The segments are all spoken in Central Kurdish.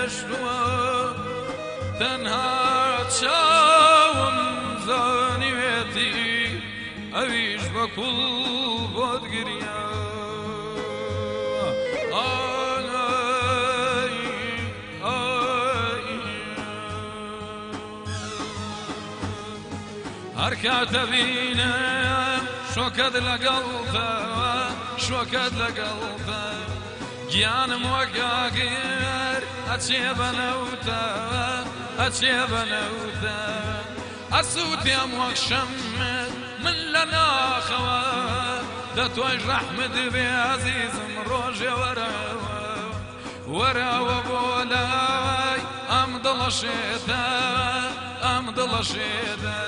هێشتووە تەنها چاوم زانیوێتی ئەویش بە کوڵ بۆت گریا هەر کاتە بینم شۆکەت لەگەڵتەوە شۆکەت لەگەڵتە گیانم وەگاگر ئەچێ بەنەوتەوە ئەچێ بەنەوتە ئەسووتێم وەک شەمت من لە ناخەوە دەتۆی ڕەحمت بێ عەزیزم ڕۆژێ وەرەوە وەرەوە بۆ لای ئەم دڵەشێتە ئەم دڵەشێتە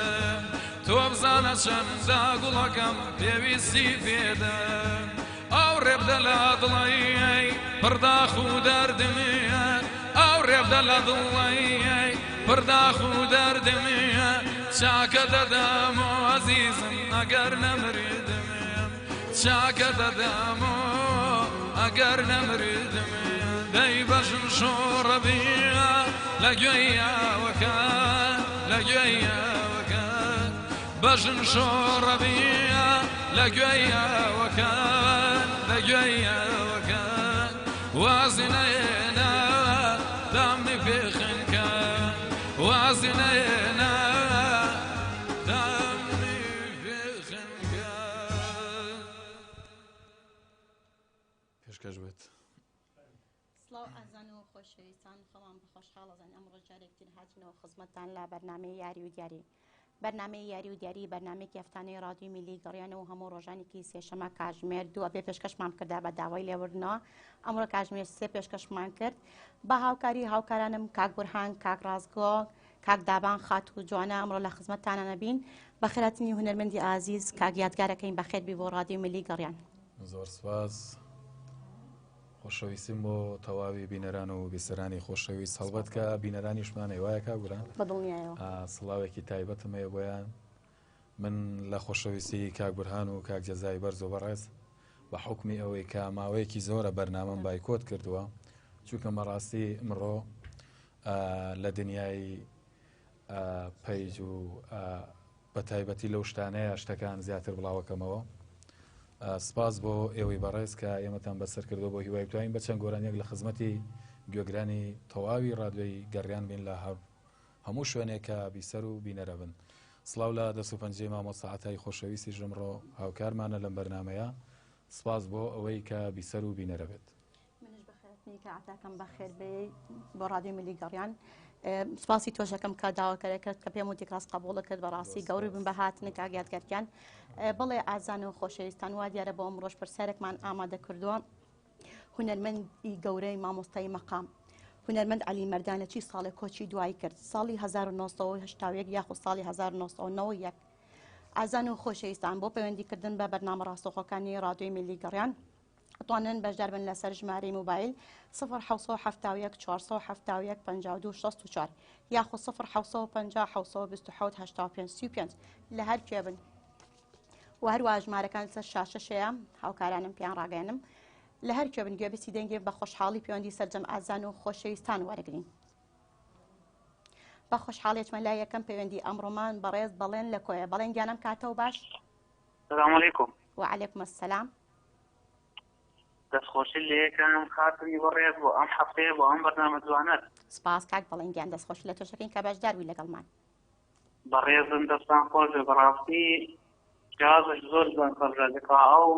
تۆ بزانە چەندە گوڵەکەم پێویستی پێدە ئەو ڕێبدە لە دڵی پرداخ و دەردمە ئەو ڕێبدە لە دڵی پرداخ و دەردمە چاکە دەدەمۆ عەزیزم ئەگەر نەمردمە چاکە دەدەمۆ ئەگەر نەمردمە دەی بەشم شۆڕە بیە لە گوێیاوەکە لە گوێیاوەکە بەژن شۆڕە بیە لە گوێیاوەکە لە گوێیاوەکە وازی نەهێنا دامنی پێخنکە وازی نەهێنا دامنی پێخنکە پێشکەش بێت سڵاو ئازان و خۆشەویستان خەڵام بەخۆشحاڵەزان ئەمڕۆ جارێکتر هاتنەوە خزمەتتان لە بەرنامەی یاری و دیاری بەرنامەی یاری و دیاری بەرنامەیەکی هەفتانەی ڕادیۆ میلی گەڕیانەوە هەموو ڕۆژانێکی سێشەمە کاتژمێر دووە بێ پێشکەشمان کردا بە داوای لێوردنەوە ئەمڕۆ کاتژمێر سێ پێشکەشمان کرد بە هاوکاری هاوکارانم کاک بورهان کاک ڕازگۆ کاک دابان خات و جوانە ئەمڕۆ لە خزمەتتانە نەبین بە خێراتنی هونەرمەندی ئازیز کاک یادگارەکەین بەخێر بی بۆ ڕادیۆ میلی گەڕیان زۆر سپاس خۆشەویستیم بۆ تەواوی بینەران و بیسەرانی خۆشەویست هەڵبەت کە بینەرانیشمان هێوایە کاگوران بەدڵنیایەوە سڵاوێکی تایبەتم هەیە بۆیان من لە خۆشەویستی کاک بورهان و کاک جەزای بەرز و بەڕێز بە حکمی ئەوەی کە ماوەیەکی زۆرە بەرنامەم بایکۆت کردووە چونکە بەڕاستی ئمڕۆ لە دنیای پەیج و بە تایبەتی لەو شتانەیە شتەکان زیاتر بڵاوەکەمەوە سپاس بۆ ئێوەی بەڕێز کە ئێمەتان بەسەر کردو بۆ هیوای بتوانین بە چەند گۆرانێک لە خزمەتی گوێگرانی تەواوی ڕادیۆی گەڕیان بین لە هەموو شوێنێکە بیسەر و بینەرە بن سڵاو لە دەست و پەنجەی مامۆستا عەتای خۆشەویستی ژەمڕۆ هاوکارمانە لەم بەرنامەیە سپاس بۆ ئەوەی کە بیسەر و بینەرە بێت منش بەخێراتنی کە عەتاکەم بەخێر بێ بۆ ڕادیۆ میلی گەڕیان سپاسی تۆشەکەم کە داواکەرە کرد کە پێم وتی کاس قبوڵە کرد بەڕاستی گەوری بن بە هاتنە کاگیادگەرکیان بڵێ ئازان و خۆشەویستان وا دیارە بۆ ئەم ڕۆژ پرسیارێکمان ئامادە کردووە هونەرمەندی گەورەی مامۆستای مەقام هونەرمەند عەلی مەردان لە چی ساڵێک کۆچی دوایی کرد ساڵی 1970 یاخود ساڵی 1991 ئازان و خۆشەویستان بۆ پەیوەندیکردن بە بەرنامە ڕاستەوخۆکانی ڕادیۆی میلی گەڕیان ئەتوانن بەشدار بن لەسەر ژمارەی موبایل 1970 471 52 64 یاخود 1950 727 85 لە هەر کوێ بن و هەروە ژمارەکان لەسەر شاشەشەیە هاوکارانم پێیان ڕاگەیەنم لە هەر کوێ بن گوێبستی دەنگێ بە خۆشحاڵی پەیوەندی سەرجەم ئازان و خۆشەویستان وەرەگرین بە خۆشحاڵێتمە لای یەکەم پەیوەندی ئەمڕۆمان بەڕێز بەڵێن لە کۆیە بەڵێن گیانم کاتەوە باش سلام علیکم وعلیکم السلام دەستخۆشی لە یەکەم خاتری بەڕێز بۆ ئەم هەفتەیە بۆ ئەم بەرنامە جوانەت سپاس کاک بەڵێن گیان دەستخۆش لە تۆشەکەین کە بەشداروی لەگەڵمان بەڕێزم دەستان خۆش بەڕاستی جیازش زۆر جوان پەرژەکە ئەو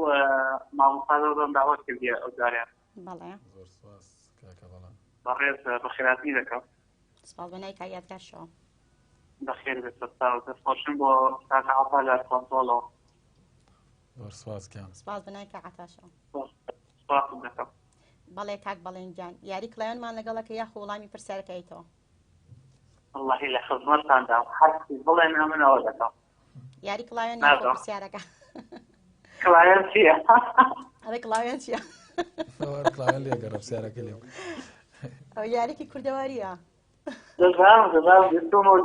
مامۆستا زۆرم داوات کردیە ئەو جاریان بەڵێ زۆر سپاس کاکە بەڵێن بەڕێز بەخێراتی دەکەم سپاس بەنای کاک یادگارشەوە بەخێر بێت دەستخۆشم بۆ کاکە عەتا لە کۆنترۆڵەوە زۆر سپاس کام سپاس بەنای کاک عەتاشەوە سپاسم دەکەم بەڵێ کاک بەڵێن گیان یاری کڵایۆنمان لەگەڵەکە یاخۆ وەڵامی پرسیارەکەیتەوە واللهی لە خزمەتتاندا هەرچی بڵێن ئەمنەوە دەکەم یاری کڵایۆن یاخۆ پرسیارەکە کڵایۆن چییە؟ ئەوەی کڵایۆن چییە؟ کڵایۆن لێگەڕە پرسیارەکە لێم ئەو یاریکی کوردەواریە دەزانم دیتۆمەوە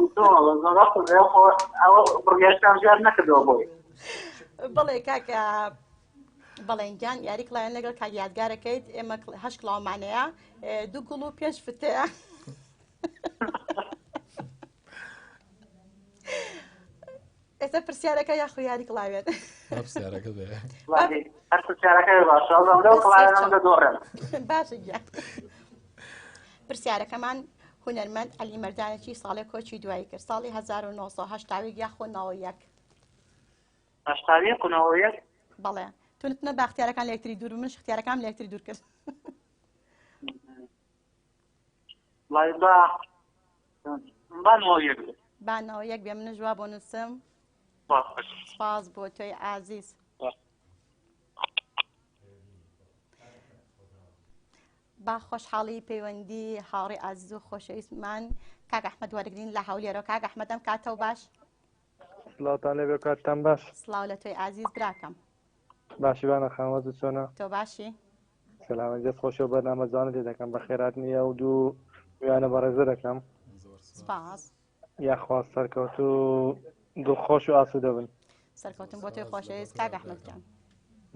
ئەوە بڕگەشتان زیاد نەکردەوە بۆی بڵێ کاکە بەڵێنجان یاری کڵیان لەگەڵ کاگیادگارەکەیت ئێمە هەش کڵاومانەیە 2 گوڵ و 5 فتەیە ئێستا پرسیارەکە یاخۆ یاری کڵاوێت پرسیارەکە بێ هەر پرسیارەکەی باشە لەو کڵاوێنەوە دەدۆڕێن باشە گیان پرسیارەکەمان هونەرمەند عەلی مەردانێکی ساڵی کۆچی دوایی کرد ساڵی 1970 یاخۆ 91 هەشتاوی قونەوەیەک بەڵێ تونتنە با اختیارەکان لە یەکتری دوور منش اختیارەکان لە یەکتری دوور کرد وڵای با نۆیەک بێت با 91 بێ منە جواب بۆ نووسم سپاس بۆ تۆی ئازیز با خۆشحاڵی پەیوەندی هاوڕێی ئازیز و خۆشەویستمان کاک ئەحمەد وەرگرین لە هەولێرەوە کاک ئەحمەدەم کاتەوە باش سڵاتان لێبێ کاتتان باش سڵاو لە تۆی ئازیز براکەم باشیوانە خانوەز چۆنە تۆ باشی سەلامە جەست خۆشەوە بەرنامەجانە لێ دەکەم بە خێرات نییە و دوو ویانە بەڕێزە دەکەم سپاس یاخواست سەرکەوت و دڵخۆش و ئاسوودە بن سەرکەوتم بۆ تۆی خۆشەویست کاک ئەحمەدجان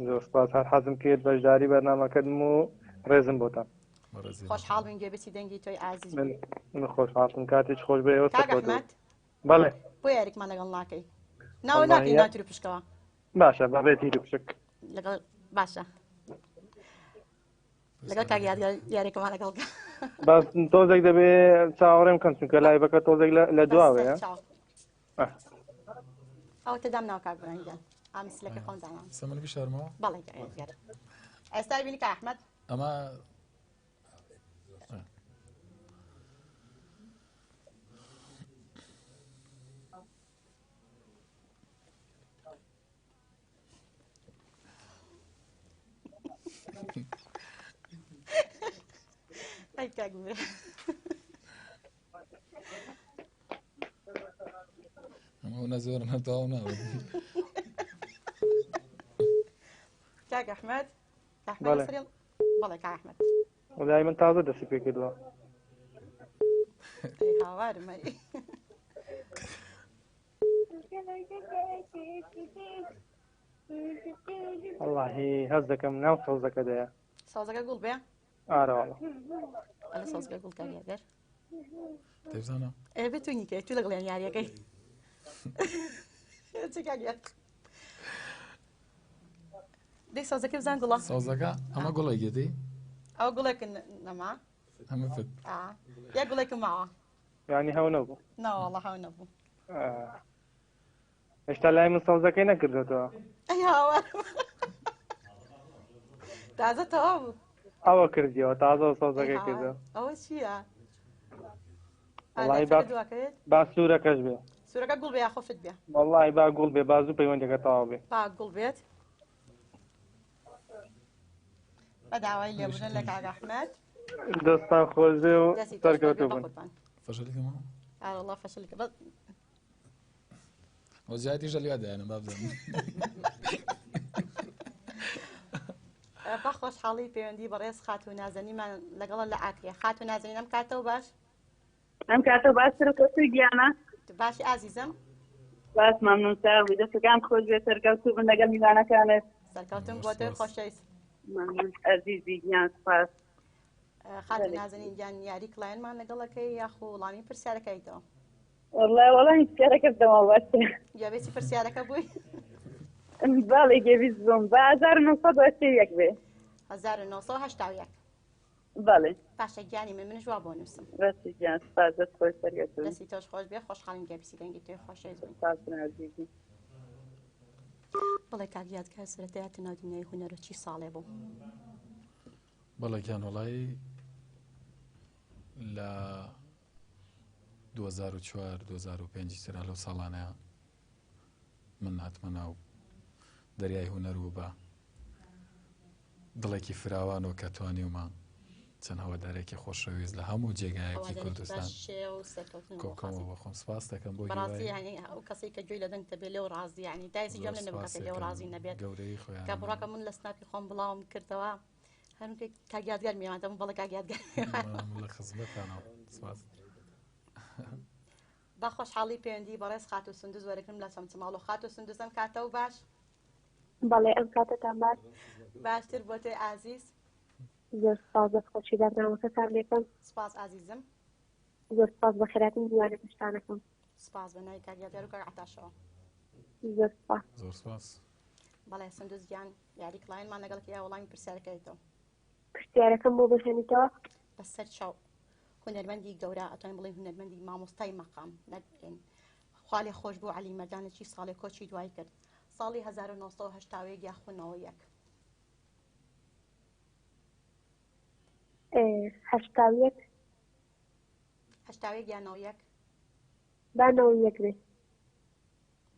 زۆر سپاس هەر حەزم کرد بەشداری بەرنامەکەم و ڕێزم بۆتان خۆشحاڵ بین گوێبەتی دەنگی تۆی ئازیز من خۆشحاڵم کاتێک خۆش بێەوە کاک ئەحمەد بەڵێ بۆ یاریکمان لەگەڵ ناکەی ناوە ناکەی ناتوری پشکەوە باشە بەبێت هیری پشک لەگەڵ باشە لەگەڵ کاک یاریکەمان لەگەڵ باس تۆزێک دەبێ چاوەڕێم کەم چونکە لایبەکە تۆزێک لە دواوەیە ئەو تدام ناو کاک بڕەنگیان ئامسلەکە خۆم دانام سەمەلکی شەرمەوە بەڵێ ئێستا بینی کاک ئەحمەد ئەمە ئەی کاک برێ ئەمە نەزۆر نەتەواو ناوێت کاک ئەحمەد بەڵێ بەڵێ کاک ئەحمەد وەلای من تازە دەستی پێ کردووە هاوارم واللهی هەز دەکەم ناو سەوزەکە دەیە سازەکە گوڵ بێ ئارەوەڵە ئەلە سازەکە گوڵ کاریەگەر دەبزانە بێ تونی کە تو لەگەڵیان یاریەکەی چ کاگێت دەی سازەکە بزان گوڵە سازەکە ئەمە گوڵێکێتی ئەو گوڵێک نەما ئەمە فت یا گوڵێکم ماوە یانی هەو نەبوو ناوەڵە هاو نەبوو هێشتا لای من سەوزەکەی نەکردێتەوە ئەی هاوار تازە تەوا بوو ئەوە کردیەوە تازە سەوزەکەی کردەوە ئەوە چییە؟ وڵی دوکەوێت با سوورەکەش بێ سوورەکە گوڵ بێ یا خۆفت بێ وڵی با گوڵ بێ بازوو پەیوەندەکە تەواو بێ با گوڵ بێت بە داوای لێبوونە لە کاک ئەحمەد دەستان خۆش بێ و سەرکەوتوو بن فەشەلیکەمەوە ئاوەڵڵا فەشلکە بە ئەو زیادیشە لێ دایانە با بزانم با خۆشحاڵی پەیوەندی بەڕێز خاتوو نازەنیمان لەگەڵە لە ئاکرێ خاتوو نازەنین ئەم کاتەوە باش ئەم کاتەوە باش سەرکەوتووی گیانە باشی ئازیزم باش مەمنون ساوی دەستەکان خۆش بێ سەرکەوتوو بن لەگەڵ میوانەکانت سەرکەوتم بۆ تۆی خۆشەویست مەمنون ئەزیزی گیان سپاس خاتوو نازەنین گیان یاری کڵایەنمان لەگەڵەکەی یاخۆ وڵامی پرسیارەکەیتەوە وەڵی هیچ کارەکە بدەمەوە باشە گوێبێتی پرسیارەکە بووی باڵێ گێویست بووم بە 1970 بێ 1970 بەڵێ باشە گیانی منش وا بۆ نووسم بەسی گیان سپاس دەست خۆش سەرکەوتوو دەستی تۆش خۆش بێ خۆشحاڵین گەبیسی دەنگی توی خۆشەویست بن سپاس عەزیزی بڵێ کاک یادگار سەرەتایە ناو دنیای هونەرە چی ساڵێ بوو بەڵێکیان وڵی لە 2004-2005 سرا لەو ساڵانەیە من هاتمە ناو دەریای هونەر و بە دڵێکی فراوانەوە کە توانیومە چەند هەوادارێکی خۆشەویست لە هەموو جێگایەکی کوردستان کۆکەمەوە بە خۆم سپاس دەکەم بۆ ئەو کەسی کە گوێی لە دەنگتە بێ لێو ڕازی ینی دایسی جەم لە نەبکەسە لێو ڕازی نەبێت گەورەی خۆیان کە بڕاکە من لە سناپی خۆم بڵاوم کردەوە هەرمکە کاگیادگەر میوانتەم بەڵە کاگیادگەر لە خزمەتانەوە سپاس با خۆشحاڵی پەیوەندی بەڕێز خاتوو سندوز وەرەگرم لە چەمچماڵ و خاتوو سندوزم کاتەوە باش بەڵێ ئەم کاتتان باش باشتر بۆ تۆی ئازیز زۆر سپاس بەخۆشی بەرنامەکەتان لێکم سپاس ئازیزم زۆر سپاس بە خێراتین دیوانە پشتانەکەم سپاس بە ناوی کاگیادار و کاک عەتاشەوە زۆر سپاس زۆر سپاس بەڵێ سندوز گیان یاری کڵاینمان لەگەڵ یا وەڵامی پرسیارەکەیتەوە پرسیارەکەم بۆ بهێنیتەوە بەسەر چاو هونەرمەندی گەورە ئەتوانین بڵێن هونەرمەندی مامۆستای مەقام نەبێن خوا لێ خۆش بوو عەلی مەردانێکی ساڵێ کۆچی دوای کرد ساڵی 1970 یاخونەوە یەک هەشتاویەک هەشتاوێک یانەوە یەک بانەوە یەک بێ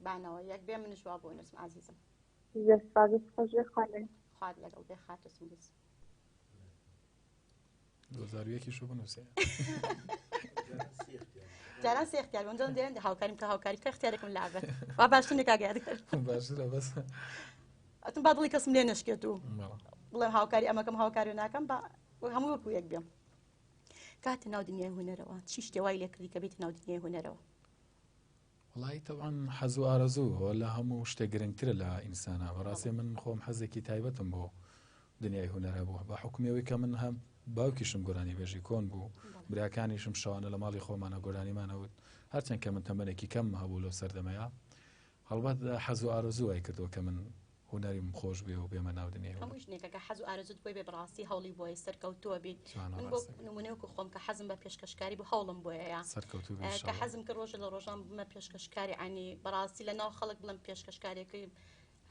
بانەوە یەک بێ منش وا بۆ نووسم ئازیزم زۆر سپاس خۆش بێ خوانێن خوات لەگەڵ بێ خاتە سندوز 2001 شو بنووسێ جاران سێ اختیار بۆم جۆن دێن هاوکاریم کە هاوکاری کە اختیارێکم لابێت وا باشترێک کاگیاد کرد باشترە بەس ئەتم با دڵی کەسم لێ نشکێت و بڵێم هاوکاری ئەمەکەم هاوکاری ناکەم بە هەموو وەکو یەک بێم کاتە ناو دنیای هونەرەوە چی شتێوای لێ کردی کە بێتی ناو دنیای هونەرەوە وڵی طبعاً حەز و ئارەزوو لە هەموو شتێک گرنگترە لە ئینسانە بەڕاستی من خۆم حەزێکی تایبەتم بۆ دنیای هونەرە بوو بە حکومەوەی کە من هەم باوکیشم گۆرانی بێژی کۆن بوو براکانیشم شەوانە لە ماڵی خۆمانە گۆرانیمانەوت هەرچەند کە من تەمەنێکی کەم هەبوو لەو سەردەمەیە هەڵبەت حەز و ئارەزوو کردەوە کە من هونەریم خۆش بێ و بێمە ناو دنیای هەموو شتێکە کە حەز و ئارەزوت بۆی بێ بەڕاستی هەوڵی بۆی سەرکەوتووە بیت من بۆ نمونەیەکو خۆم کە حەزم بە پێشکەشکاری بوو هەوڵم بۆیە سەرکەوتوو بێ کە حەزم کە ڕۆژە لە ڕۆژان بمە پێشکەشکاری عینی بەڕاستی لە ناو خەڵک بڵم پێشکەشکارێکی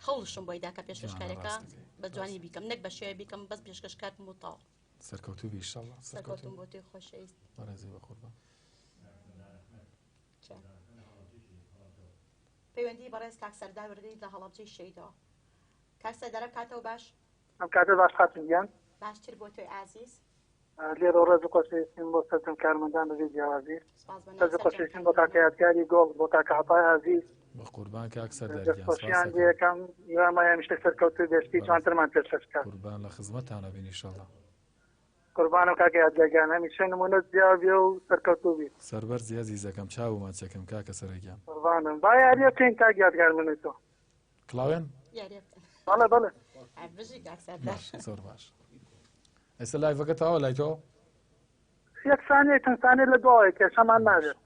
هەوڵشم بۆیدا کە پێشکەشکارێکە بە جوانی بیکەم نەک بە شێوە بیکەم بەس پێشکەشکار بوو تاو سەرکەوتوو بی ئینشاڵڵا سەرکەوتم بۆ توی خۆشەویست بەڕێزی بە قوربان پەیوەندی بەڕێز کاک سەردار وردەیت لە هەڵەبجەی شەیدەوە کاک سەردارە کاتەوە باش ئەم کاتە باش خاتم گیان باشتر بۆ توی ئازیز لێرە ڕێز خۆشویستیم بۆ سەرتم کارمەندان بەبێ جیاوازی سپاس بە ڕێز خۆشویستیم بۆ کاکە یادگاری گۆڵ بۆ کاکە عەتای عەزیز بە قوربان کاک سەردار دەستخۆشیان دەکەم یامایە میشتە سەرکەوتوو بێشتی جوانترمان پێشکەشکار قوربان لە خزمەتانە بین ئینشاڵڵا قوربانم کاکە یادگاریان هەمیشە نمونە جیاو بێ و سەرکەوتوو بیت سەربەر زیازیزەکەم چاومان چەکەم کاکە سەرەگیان قوربانم با یاریە بکەین کاک یادگار منێتەوە کڵاوێن بەڵێ بەڵێ بژی کاک سەردار زۆر باش ئێستا لایڤەکە تەواوە لای تۆ یەک سانیە چەند سانیە لە دواوەیە کێشەمان نابێت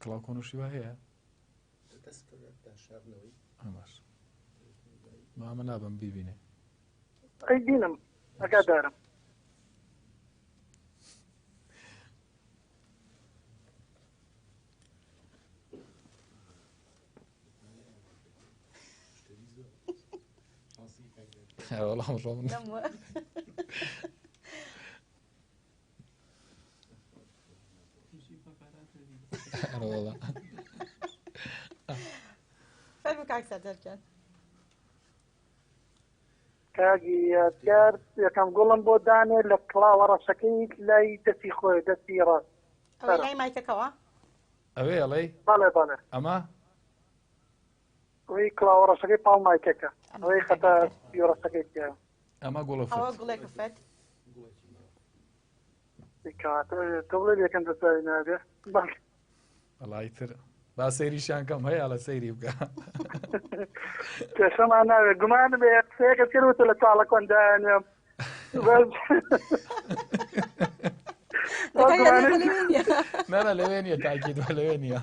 کڵاو کۆنوشیوە هەیە باش مامە نابم بیبینێ ئەی بینم ئەگادارم وەڵام ڕۆم وەڵا فەرموو کاک سەردارکەن کاگی یادگار یەکەم گوڵم بۆ دانێ لە کڵاوە ڕەشەکەی لای دەستی خۆی دەستی ڕاست ئەوەی لای مایکەکەوە ئەوێ ئەڵێ بەڵێ بەڵێ ئەمە ئەوەی کڵاوە ڕەشەکەی پاڵ مایکەکە ئەوەی خەتە ڕەشەکەی تیا ئەمە گوڵە ئەوە گوڵێک فەت تۆ بڵێ یەکەم دەستی نابێ بەڵێ وەڵای تر با سەیریشان کەم هەیە لە سەیری بکە کێشەمان ناوێت گومانم بێ قسەیەکە کردوتە لە چاڵە کۆندانێم نەنە لەوێ نیە تاکید لەوێ نیە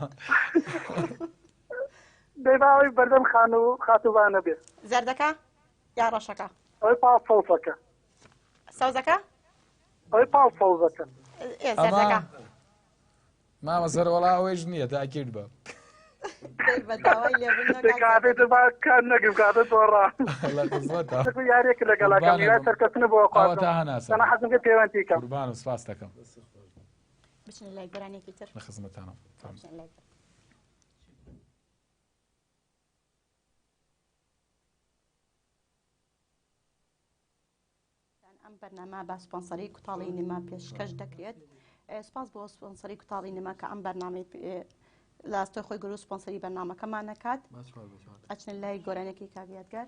دەیباوی بەردەم خان و خاتوبانە بێت زەردەکە یا ڕەشەکە ئەوەی پاڵ سەوزەکە سەوزەکە ئەوەی پاڵ سەوزەکە زەردەکە مامە سەروەڵا ئەوەیش نییە تاکید بە کاتێت کار نەگەم کاتە تۆڕا یارێک لەگەڵەکەم سەرکەسنە بۆ خواستەنە حەزم کرد پەیوەندی کەم قوربان و سپاس دەکەم بچنە لای گەرانێکی تر لە خزمەتانم ئەم بەرنامە بە سپۆنسەری کوتاڵی نما پێشکەش دەکرێت سپاس بۆ سپۆنسەری کوتاڵی نما کە ئەم بەرنامەی لاستۆی خۆی گەورە سپۆنسەری بەرنامەکەمان نەکات ئەچنە لای گۆرانێکی کاک یادگار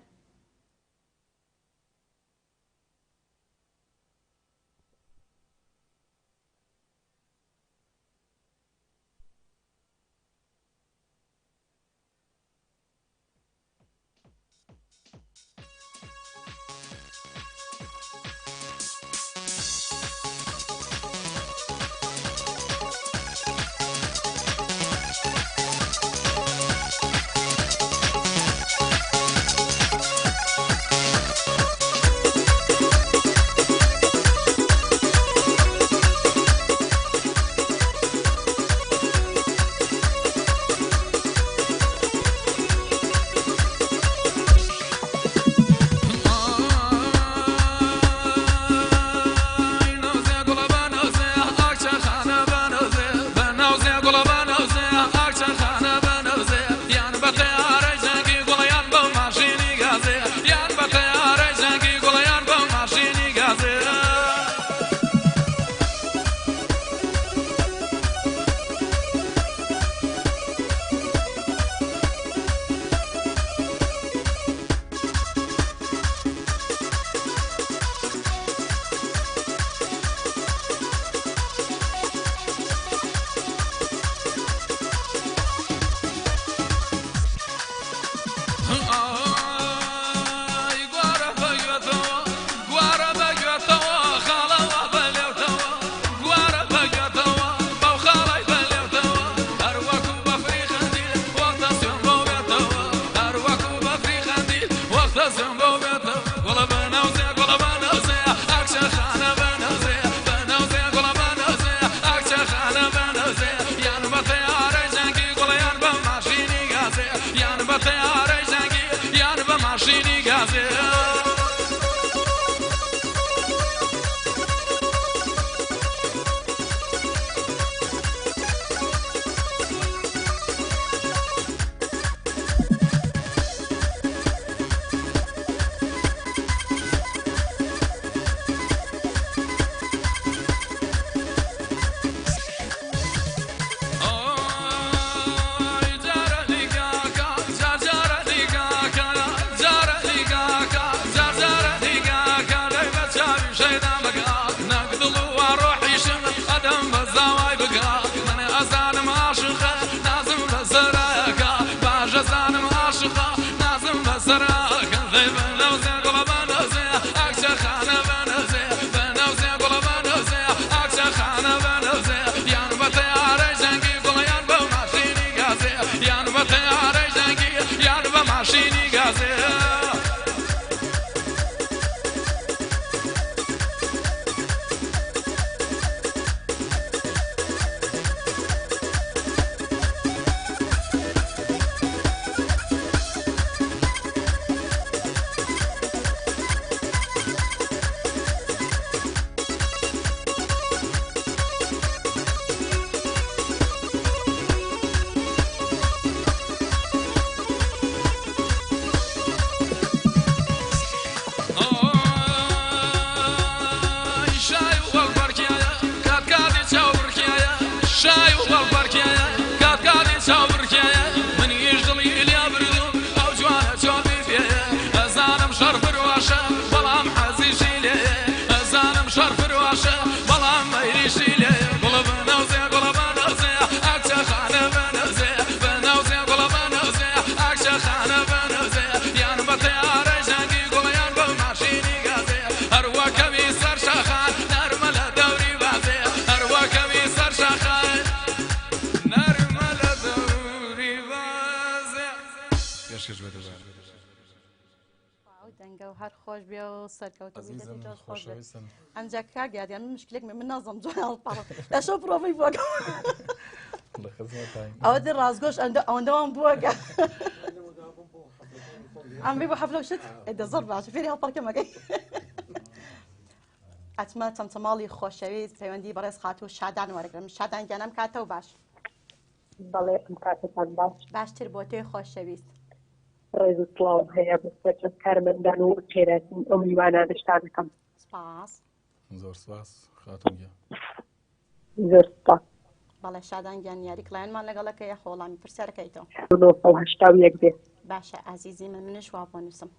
درواشە بەڵام مەیریشی لێ گوڵە بەنەوزێ گوڵە بەنەوزێ ئاکچە خانە بەنەوزێ بەنەوزێ گوڵە بەنەوزێ ئاکچە خانە بەنەوزێ یان بە تەیارە ژەنگی گوڵیان بە ماشینی گازێ هەروەکەوی سەر شاخان نەرمە لە دەوری بازێ هەروەکەوی سەر شاخان نەرمە لە دەوری بازێ پێشکەش بێتە دەنگە و هەر خۆش بێ و سەرکەوتە خۆش ئەمجا کاگیان من مشکلێک من نازم جوان هەڵپەڕ لەشە پرۆڤی بووەکە ئەوە دی ڕازگۆش ئەوەندەوان بووەکە ئەم بێ بۆ حەفلە شت دەزڕ باشە فێری هەڵپەڕکەمەکەی ئەچمە چەمچەماڵی خۆشەویست پەیوەندی بەڕێز خاتوو شادان وەرەگرم شادان گیانم کاتەوە باش بەڵێ ئەم کاتتان باش باشتر بۆ تۆی خۆشەویست ڕێز و سڵاو هەیە بەسەر کارمەندان و خێراتی ئەو میوانانە شتا دەکەم سپاس زۆر سپاس خاتوون گیان زۆر سپاس بەڵێ شادان گیان یاری کلایەنمان لەگەڵەکە یە خۆڵامی پرسیارەکەیتەوە 981 بێ باشە ئازیزی من منش وا بۆ نووسم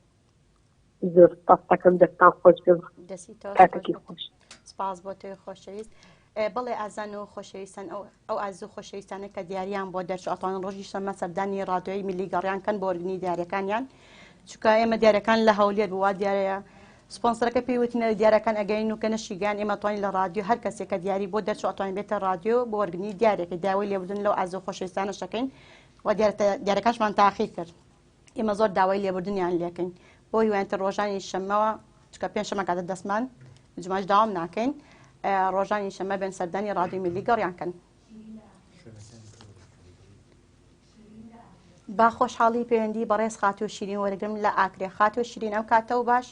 زۆر سپاس دەکەم دەستان خۆش بێ دەستی تۆ کاتێکی خۆش سپاس بۆ تۆی خۆشەویست بەڵێ ئازان و خۆشەویستان ئەو ئازوو خۆشەویستانە کە دیاریان بۆ دەرچوو ئەتوانن ڕۆژی شەمە سەردانی ڕادیۆی میلی گەڕیان کەن بۆ وەرگنی دیارەکانیان چونکە ئێمە دیارەکان لە هەولێر بووە دیارەیە سپۆنسەرەکە پێی وتنە دیارەکان ئەگەین و کە نەشیگان ئێمە توانین لە ڕادیۆ هەر کەسێک کە دیاری بۆ دەرچوو ئەتوانین بێتە ڕادیۆ بۆ وەرگنی دیارێکی داوای لێبوردن لەو ئازوو خۆشەویستانە شەکەین و دیارەکانشمان تاخیر کرد ئێمە زۆر داوای لێبوردنیان لێکەین بۆ هیوایەتە ڕۆژانی شەمەوە چکە پێنج شەمە کاتە دەستمان جماش داوام ناکەین ڕۆژانی شەمە بێن سەردانی ڕادیۆی میلی گەڕیان کەن با خۆشحاڵی پەیوەندی بەڕێز خاتوو شیرین وەرەگرم لە ئاکرێ خاتوو شیرین ئەم کاتەوە باش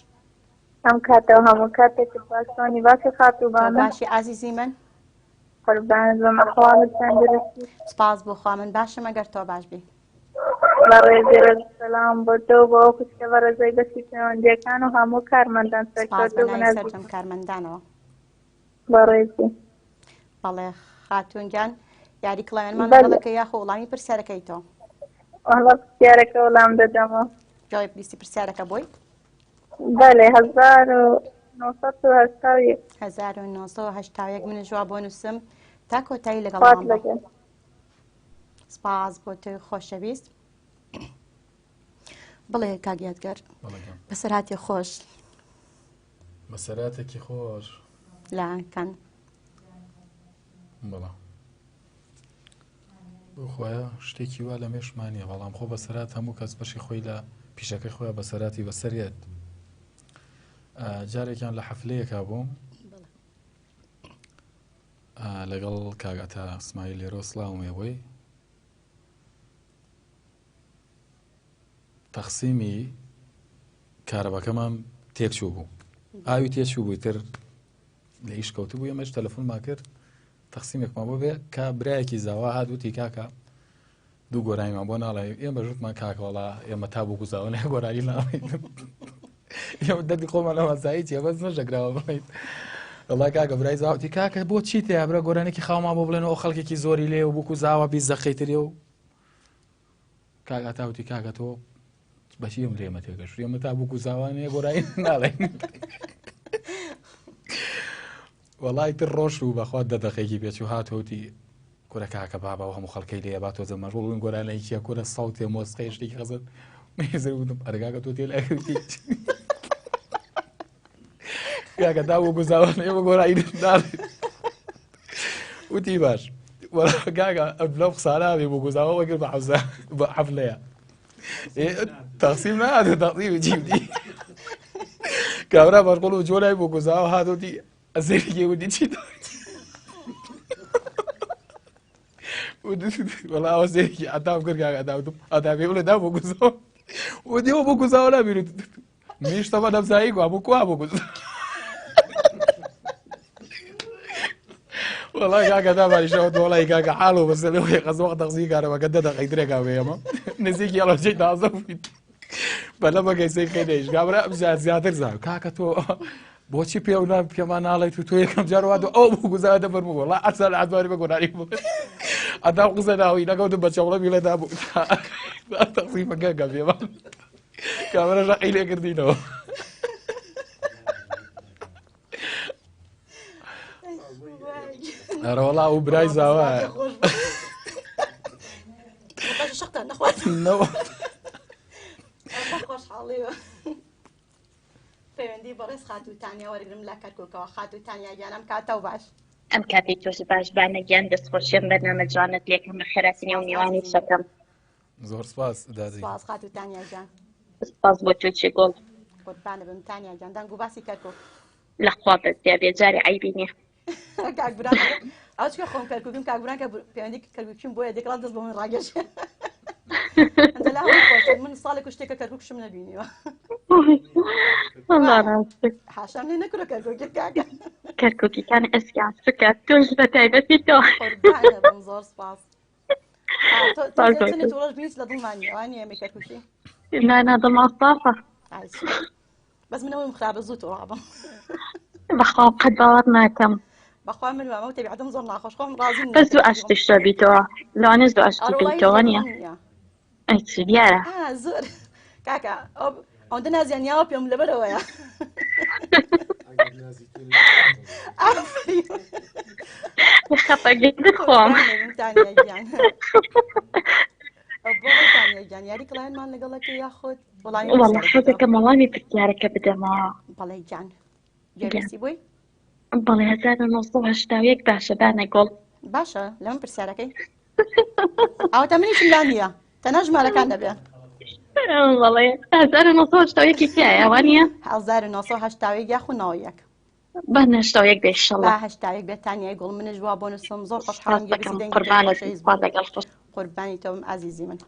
ئەم کاتەوە هەموو کاتێک باشانی باسی خاتووبانە باشی ئازیزی من قوربانت بەمە خواڵتان درستی سپاس بۆ خوا من باشم ئەگەر تۆ باش بی بە ڕێزی سەلام بۆ تۆ بۆ ئەو خوشکە بە ڕێزەی بەسی پەیوەندیەکان و هەموو کارمەندان سەرکەوتوو بنەبی سەرجەم کارمەندانەوە بە ڕێزی بەڵێ خاتوونگیان یاری کڵاوێنمان لەگەڵەکە یاخۆ وەڵامی پرسیارەکەیتەوە وەڵا پرسیارەکە وەڵام دەدەمەوە جوای پلیسی پرسیارەکە بۆی بەڵێ 1970 1970 منە جواب بۆ نووسم تا کۆتایی لەگەڵ سپاس بۆ تۆی خۆشەویست بڵێ کاگیادگەر بەسەراتی خۆش بەسەراتێکی خۆش لاکەن بەڵا بۆ خۆیە شتێکی وا لە مێشمانیە بەڵام خۆ بەسەرات هەموو کەس بەشی خۆی لە پیشەکەی خۆیان بەسەراتی بەسەریت جارێکیان لە حەفلەیەکا بووم لەگەڵ کاگەتە ئەسماعیل لێرۆ سڵاومێەوەی تەقسیمی کارەبەکەمان تێکچوو بوو ئاوی تێچوو بووی تر لە ئیش کەوتو بوو ئێمەش تەلەفۆنمان کرد تەقسیمێکمان بۆ بێ کە برایەکی زاوا هاتووتی کاکە دوو گۆرانیمان بۆ ناڵێ ئێمە ژوتمان کاکەوەڵا ئێمە تا بوو گوزاوە لێ گۆرانی ناڵێت ئێمە دەردی خۆمان لەمەزایی چیە بەس نەژەگراوە بڵێیت وڵای کاکە برای زاوتی کاکە بۆ چی تەیە برە گۆرانێکی خاومان بۆ بڵێنەوە خەڵکێکی زۆری لێ و بووکو زاوە بیست دەقەیترێ و کاکە تاوتی کاکە تۆ بەچی ئەم لێمە تێگەشت ئێمە تا بووکو زاوانەیە گۆرانی ناڵێن وەڵای تر ڕۆژ و بەخوا دەدەقێکی پێچوو هاتوتی کورە کاکە بابا و هەموو خەڵکەی لێ با تۆ زەمەژوڵ بووین گۆرانێکیە کورە سەڵتێ مۆسقەی شتێکی خەزر مێزر بووم ئەرگاکە تۆ تێ لەکردی کاکە تا بووکو زاوانە ئێمە گۆرانی ناڵێن وتی باش کاکە لەو قسانابێ بووکو زاوە وەگر بە حەفلەیە تەقسیم نادە تەقسیمی جیبدی کابرا بەشغوڵ و جۆلای بووکو زاوە هاتوتی ئەزێریگێ وتی چی وەڵا ئەوە زێرێکی ئەتام کرد کاکە ئەتابێ وڵێ دا بووکو زاوە وتی ئەوە بووکو زاوە نابێت میشتەمە دەمزایی گووا بوو کوا بووکو والله کاکە دابانیشەوە وڵی کاکە حاڵ و بەسەر لەوەی قەزەوە تەقسیمی کارەبەکە دەقەیترێکا بێ ئەمە نزیکی ئەڵەجەی تازە بوویت بەلە بەگەیسەی خێنێش کابرا زیاتر زاو کاکە تۆ بۆچی پێ پێمان ناڵێت و تۆ یەکەم جار واتە ئەو بوو گوزارە دەبەرمەوە وڵا ئەسا لە عەدواری بە گۆرانی بوو ئەدام قسە ناوی نەکەوتم بە چەوڵە میلەدا بوو تەقسیمەکە گە پێمان کابرا ژەقەی لێ کردینەوە ئەرە وەڵا و برای زاوایە شقتان نەخوات خۆشحاڵیوە پەیوەندی بەڕێز خاتووتانیا وەرگرم لە کەرکووکەوە خاتووتانیا گیانم کاتەو باش ئەم کاتی تۆش باش بانەگیان دەستخۆشیێن بەرنامە جوانت لێکم بە خێراتنی و میوانی شەکەم زۆر سپاس دادی سپاس خاتووتانیا گیان سپاس بۆ توچی گۆڵ قوربانە بم تانیا گیان دەنگ و باسی کەرکووک لەخوا بەزیا بێجاری عیبی نییە کاکبران ئەو چکە خۆم کەرکووکم کاکبران کە پەیوەندی کەرکووکیم بۆیە دێکڵات دەست بۆ من ڕاگەش من ساڵێک شتێکە کەرکووکشم نەبینیوە حاشام لێ نەکرۆ کەرکووکی کاکە کەرکووکیەکان ئەسکیان سکات تۆش بە تایبەتی تۆ زۆر سپاس تۆڕۆژ بینیت لە دڵمانیەوانی ئەمە کەرکووکی نانا دڵما سافە بەس منەوەی خراپە زوو تۆڕابم بەخوا قەت باوەڕ ناکەم بەخوا من وامە تەبیعەتم زۆر ناخۆش خۆم ڕازی بەس دوو ئاشتی شتە بیتەوە لەوانەیە دوو ئاشتی بیتەوە نییە ئەی چ دیارە زۆر کاکە ئەوەندە نازیانیاوە پێم لەبەرەوەیە خەپەگەی بخۆم یاری کڵایانمان لەگەڵەکە یاخۆت وەڵا حەزەکەم وەڵامی پرسیارەکە بدەمەوە بەڵێ گیان گەویستی بووی بەڵێ 1970 باشە بانە گۆڵ باشە لەمن پرسیارەکەی ئەوتە منیشم لا نییە تەنە ژمارەکان دەبێ بەڵێ 1970 کیایە وانە 1970 یاخونەوەیەک بە نەشتەوەیەک بێشەڵە هەشتاوێک بێتانیای گوڵ منش وا بۆ نووسم زۆر خۆشحاڵم قوربانی تۆم ئازیزی من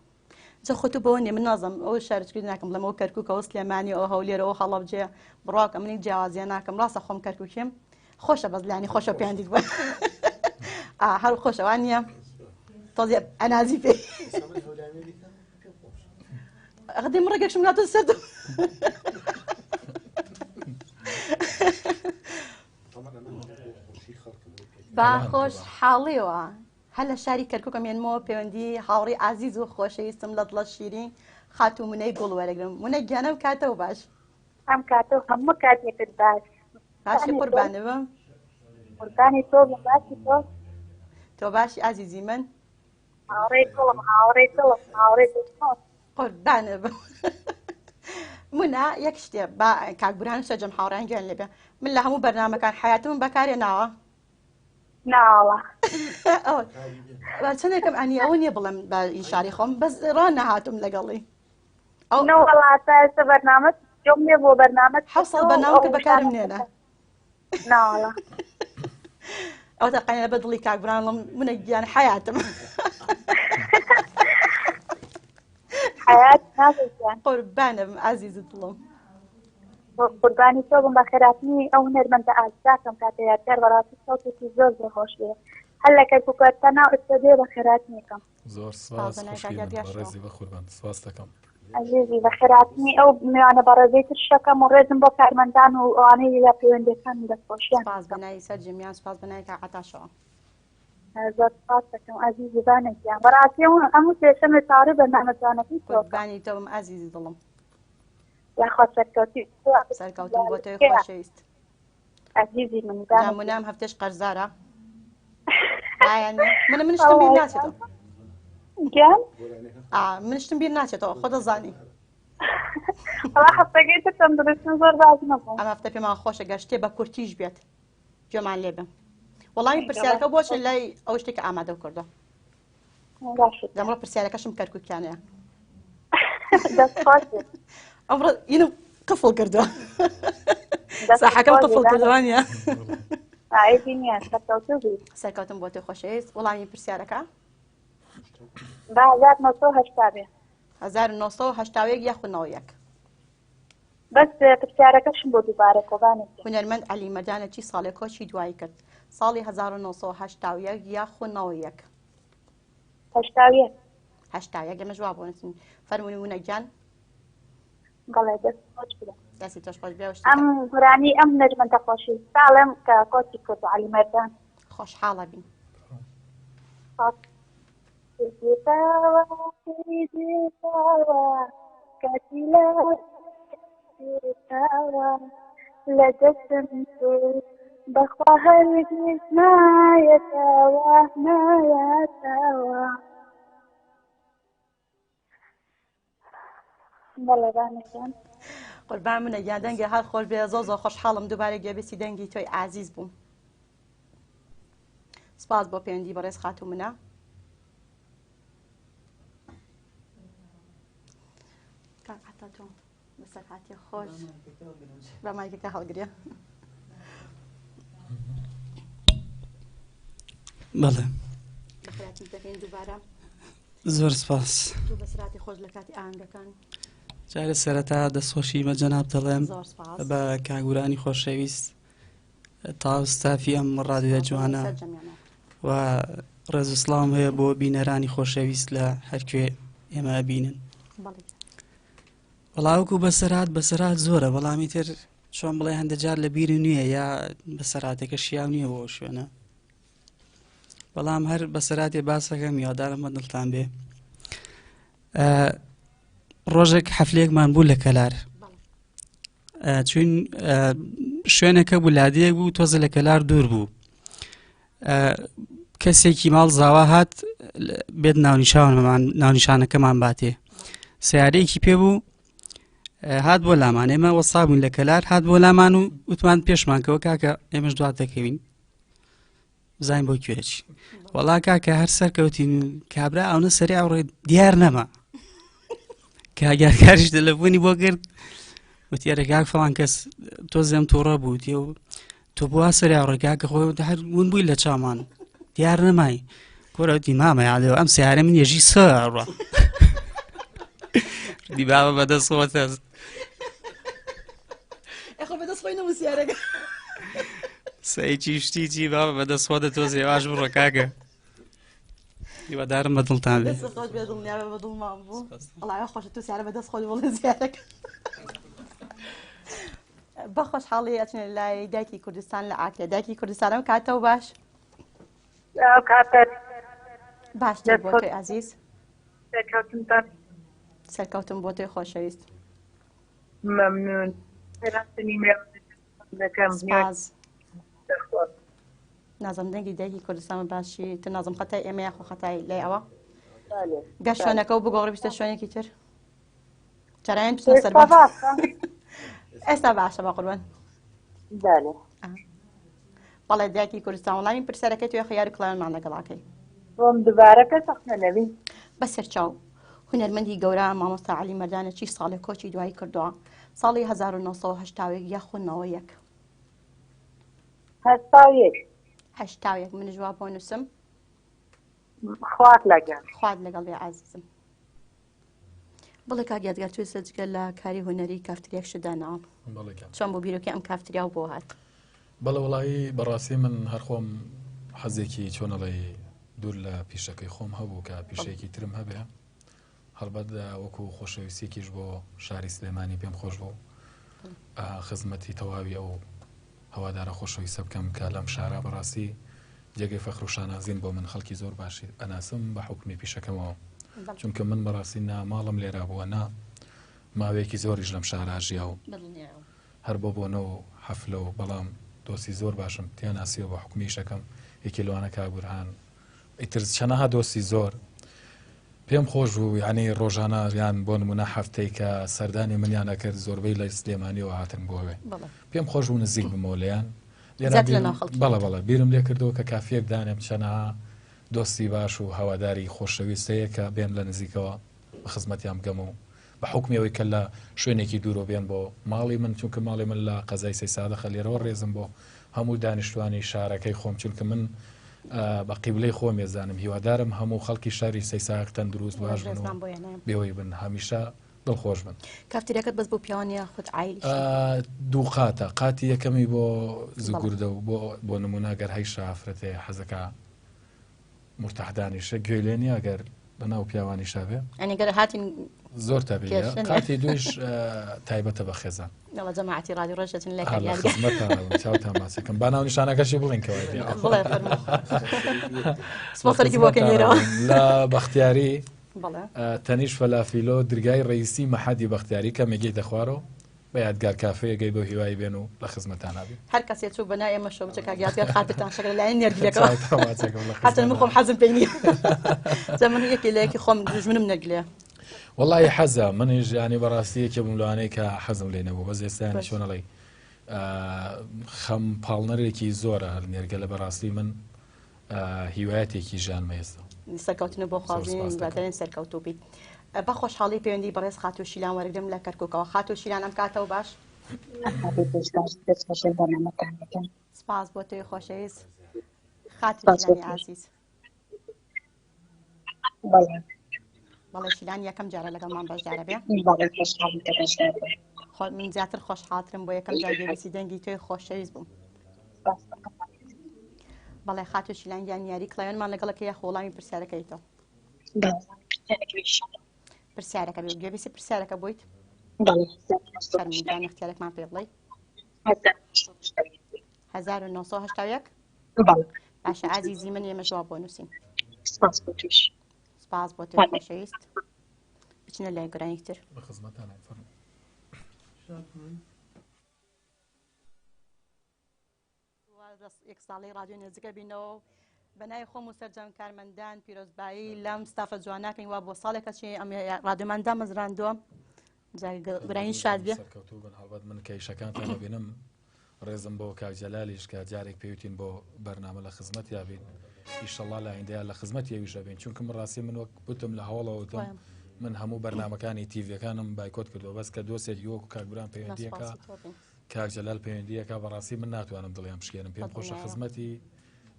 جە خۆتو بەوە نیە من نازم ئەو شارچکردی ناکەم لەمەوە کەرکووکەوە سلێمانی ئەو هەولێرەوە هەڵەبجێ بڕاکە منی جیاوازیە ناکەم ڕاستە خۆم کەرکووکیم خۆشە بەس لانی خۆشە پێیاندیت بووە هەر خۆشەوان نییە تۆزیە ئەنازی پێ ئەقدیم ڕێگەکشم ناتۆ سەر باخۆش حاڵیەوە هەر لە شاری کەرکووکە مێنمەوە پەیوەندی هاوڕی ئازیز و خۆشەویستم لە دڵە شیرین خاتوو منەی گوڵ وەرەگرم منە گیانەم کاتەوە باش ئەم کاتە هەموو کاتێکت باش باشی قوربانە بم قوربانی تۆ باسی تۆ باشی ئازیزی من هاوڕێی دڵم هاوڕێی دڵم هاوڕێی دڵم قوربانە بم منە یەک شتێ کاکبوران سەرجەم هاوڕیان گوێن لێبێ من لە هەموو بەرنامەکان حیاتم بەکارێ ناوە ناوە چەندێکم ئەنی ئەوە نییە بڵێم بە ئیشاری خۆم بەس ڕان نەهاتم لەگەڵی ئەو نەوەڵاتە بەرنامەت جۆم لێ بۆ بەرنامەت حەوسڵ بەرنامە کرد بەکارم نێنە ناوەڵە ئەو تەقەنە بە دڵی کاکبرانڵم منە گیان حیاتم حیات نازیان قوربانم ئازیزت دڵم قوربانی تۆ بم بە خێراتنی ئەو هونەرمەندە ئازیزاکەم کاتە یادگار بەڕاستی سەوتێکی زۆر زۆر خۆش بێ هەر لە کەرکووکەتە ناو ئستەدێ بە خێراتنیەکەم زۆر سپاس ڕێزی بە قوربان سپاس دەکەم عزیزی بە خێراتنی ئەو میوانە بەڕێزەی تر شەکەم و ڕێزم بۆ کارمەندان و ئەوانەی لە پەیوەندیەکان دەستخۆشیان سپاس بەنای سەرجەمیان سپاس بەنای کاقەتاشەوە زۆر سپاس دەکەم عزیزی بانێکیان بەڕاستی هەموو سێشەمە تاڕی بەرنامەجوانەکەی تۆ قوربانی تۆم ئازیزی دڵم یاخوا سەرکەوتن بۆ تۆی خۆشەویست عزیزی من منام هەفتەش قەرزارە منشتم بیر ناچێتەوە گیان منشتم بیر ناچێتەوە خۆ دەزانی هەفتەکەی تر تەندروستم زۆر باش نەبووم ئەم هەفتە پێمان خۆشە گەشتێ بە کورتیش بێت گوێمان لێ بم وەڵامی پرسیارەکە بۆچن لای ئەو شتێکە ئامادە کردو دەمڕۆ پرسیارەکەشم کەرکووکیانەیە ئەمڕۆ ئینم قفڵ کردووە ساحەکەم قفڵ کردوانە سەرکەوتم بۆ تۆی خۆشەویست وەڵامی پرسیارەکە 1970 یاخونەوەیەک بەس پرسیارەکەشم بۆ دووبارە کۆبانێک هونەرمەند عەلی مەدانە چی ساڵێک کۆچی دوایی کرد ساڵی 1970 یاخونەوەیەک 80 ئەمە جواب بۆ نووسین فەرمووی مونەگیان بەڵێ دەست خۆش بدە دەستی تۆش خۆش بێ ئەم هورانی ئەم نەرمەندە خۆشی ساڵم کە کۆچی کرد عەلی مەدان خۆشحاڵە بین لە دەستم بەخوا هەرگیز نایەتەوە نایەتەوە بەڵێ بانەکەن قوربان منە گیان دەنگە هەر خۆش بێ زۆ زۆر خۆشحاڵم دووبارە گوێبێسی دەنگی تۆی ئازیز بووم سپاس بۆ پەیوەندی بەڕێز خاتوو منە کاک عەتا تۆ بەسەر هاتی خۆش بە مایکەکە هەڵگرێ بەڵێ بەخراتی دەکەین دووبارە زۆر سپاس دوو بەسراتی خۆش لە کاتی ئاهەنگەکان جارە سەرەتا دەستخۆشی بە جەناب دەڵێم زۆر سپاس بە کاگورانی خۆشەویست تاوستافی ئەم ڕادیۆ جوانە و ڕێز و سڵام هەیە بۆ بینەرانی خۆشەویست لە هەرکوێ ئێمە بینن بەڵاوکو بەسەرات زۆرە بەڵامی تر چۆن بڵێ هەندە جار لە بیری نییە یا بەسەراتێکە شیاو نییە بۆ شوێنە بەڵام هەر بەسەراتێ باسەکە میوادارم بە دڵتان بێ ڕۆژێک حەفلەیەکمان بوو لە کەلار چون شوێنەکە بوو لادەیەک بوو تۆزە لە کەلار دوور بوو کەسێکی ماڵ زاوا هات بێت ناونیشانەکەمان باتێ سیارەیەکی پێ بوو هات بۆ لامان ئێمە وەسابووین لە کەلار هات بۆ لامان و وتمان پێشمانکەوە کاکە ئێمەش دوات دەکەوین زین بۆ کوێچی وەڵا کاکە هەر سەرکەوتین کابرا ئەوە سەری ئەوڕێ دیار نەما کاگارکاریش دەلەفۆنی بۆ کرد وتیارە کاک فڵان کەس تۆ زێم تووڕە بوو تۆ بووە سەری ئەوڕێ کاکە خۆی هەر ون بووی لە چامان دیار نەمای کۆرەوتی مامە یاڵێەوە ئەم سیارە من ێژی سەڕە دی بابە بەدەستخۆتە سەیکی شتیی بابە بەدەستخۆدە تۆ زێواش بڕۆ کاکە هیوادارم بە دڵتان بێ بە خۆشحاڵی ئەچنە لای دایکی کوردستان لە ئاکرێ دایکی کوردستانم کاتەوە باش باش بۆ تۆی ئازیز سەرکەوتم بۆ تۆی خۆشەویست مەمنون نازم دەنگی دایکی کوردستان باشی تو نازم خەتای ئێمە یاخۆ خەتای لای ئەوە گەشت شوێنەکە و بگۆڕی بیستە شوێنێکی تر جارایان بچنە سەر ئێستا باشە بە قوربان بەڵێ دایکی کوردستان وەڵامی پرسیارەکەی توێ خەیار کڵاوێنمان لەگەڵاکەی بۆم دووبارە کە سەخنە نەبی بەسەر چاو هونەرمەندی گەورە مامۆستا عەلی مەردانە چی ساڵێک کۆچی دوایی کردووە ساڵی 1970 یاخۆ 91 هەشتاوێک من جواب بۆ نووسم خوات لەگەڵ بێ عازیزم بڵێ کاک یادگار توی سەرجگە لە کاری هونەری کافتریاک شدانەوە چۆن بۆ بیرۆکی ئەم کافتریا و بۆ هات بەڵێ وڵایی بەڕاستی من هەرخۆم حەزێکی چۆنەڵی دوور لە پیشەکەی خۆم هەبوو کە پیشەیەکی ترم هەبێ هەڵبەت وەکو خۆشەویستێکیش بۆ شاری سلێمانی پێم خۆش بوو خزمەتی تەواوی ئەو هەوادارە خۆشەویستە بکەم کە لەم شارە بەڕاستی جێگەی فەخر و شانازین بۆ من خەڵکی زۆر باشی ئەناسم بە حکمی پیشەکەمەوە چونکە من بەڕاستی ماڵم لێرا بووە نا ماوەیەکی زۆریش لەم شارە ژیا و هەر بۆ بۆنەوە حەفلە و بەڵام دۆستی زۆر باشم تیان ناسیەوە بە حکمی شەکەم یەکی لەوانە کاگورهان ئیتر چەنەها دۆستی زۆر پێم خۆش بوو یعنی ڕۆژانە یان بۆ نمونە هەفتەی کە سەردانی منیان نەکرد زۆربەی لە سلێمانیەوە هاتن بۆوێ پێم خۆش بوو نزیک بمەوە لەیان بەڵە بیرم لێ کردەوە کە کافیەک دانێم چەنەها دۆستی باش و هەواداری خۆشەویستەیە کە بێن لە نزیکەوە بە خزمەتیان بگەم و بە حکمیەوەی کە لە شوێنێکی دوورۆ بێن بۆ ماڵی من چونکە ماڵی من لە قەزای سەی سادەخە لێرەوە ڕێزم بۆ هەموو دانیشتوانی شارەکەی خۆم چونکە من بە قیبلەی خۆم ێزانم هیوادارم هەموو خەڵکی شاری سەی ساغتەن دروست باش بن و بێوەی بن هەمیشە دڵخۆش بن کافتریاکەت بەس بۆ پیاوانە خودت عایلی دوو قاتە قاتی یەکەمی بۆ زگوردە و بۆ نمونە گەر هەی شافرەتێ حەزەکە مرتاحدانیشە گوێ لێ نیە گەر بەناو پیاوانی شابێ ئەنیگەر هاتین زۆر تابێ قاتی دویش تایبەتە بە خێزان جەماعەتی ڕادیۆ ڕۆژەتن لە چاوتان ماسەکەم با ناو نیشانەکەشی بڵێنکەوە سپۆسەرێکی بۆکەن لێرەوە لە بەختیاری تەنیش فەلافیلۆ درگای ڕئیسی مەحەدی بەختیاری کە مێگەی دەخوارەوە بە یادگار کافەیەگەی بۆ هیوای بێن و لە خزمەتان نابێت هەر کەسێک چوو بەنای ئێمە شەو بچێک یادگار خاتتان شەکر لایەن نێرگلەکەەوە حەسەن من خۆم حەزم پێی نییە زەمن یەکی لەیەکی خۆم دژمنم نەرگلێ وەڵی حەزە منیش ینی بەڕاستیەکی بووم لەوانەیە کە حەزم لێ نەبوو بەس ئێستانی چۆنەڵی خەم پاڵنەرێکی زۆرە هەر نێرگە لە بەڕاستی من هیوایەتێکی ژیانمە ئێستا سەرکەوتنە بۆ خوازیین بەدەرێن سەرکەوتوو بیت بە خۆشحاڵی پەیوەندی بەڕێز خات و شیلان وەرگرم لە کەرکووکەوە خات و شیلان ئەم کاتەوە باش سپاس بۆ تۆی خۆشەویست خاتی شیلانی عزیز بەڵێ شیلان یەکەم جارە لەگەڵمان بەشدارە بێ من زیاتر خۆشحاڵترم بۆ یەکەم جار گوێبیستی دەنگی تۆی خۆشەویست بووم بەڵێ خات و شیلان یاری کڵاوێنمان لەگەڵەکە یە خۆڵامی پرسیارەکەیتەوە پرسیارەکە بێ گوێبیستی پرسیارەکە بوویت فەرموویدان اختیارێکمان پێ بڵێ 1970 باشە عزیزی من ئێمە جواب بۆ نووسین سپاس بۆ تۆی خۆشەویست بچنە لای گۆرانی تر یەک ساڵی رادیۆ نێزەکە بینەوە بەنای خۆم و سەرجەم کارمەندان پیرۆزبایی لەم ستافە جواناکەین وا بۆ ساڵێکە چی ئەم رادیۆماندا مەزراندووە گرانی شاد بێ هەڵبەت من کەیشەکانتان ببینم ڕێزم بۆ کاکجەلالیش کە جارێک پێوتین بۆ بەرنامە لە خزمەت یابین ئیشەڵڵا لە ئایندەیە لە خزمەت یەویشە بین چونکە من ڕاستی من وەک بتم لە هەوڵەوەتم من هەموو بەرنامەکانی تیڤەکانم بایکۆت کردەوە بەس کە دۆسێکی وەکو کاکبران پەیوەندیەکە کاکجەلال پەیوەندیەکە بەڕاستی من ناتوانم دڵیان بشکێنم پێم خۆشە خزمەتی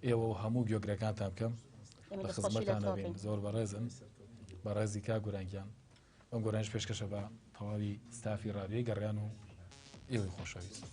ئێوە هەموو گوێگرەکانتان بکەم لە خزمەتانە بین زۆر بەڕێزن بەڕێزی کاگورانگیان ئەم گۆرانش پێشکەشە بە تەواوی ستافی رادیۆی گەڕیان و ئێوەی خۆشەویست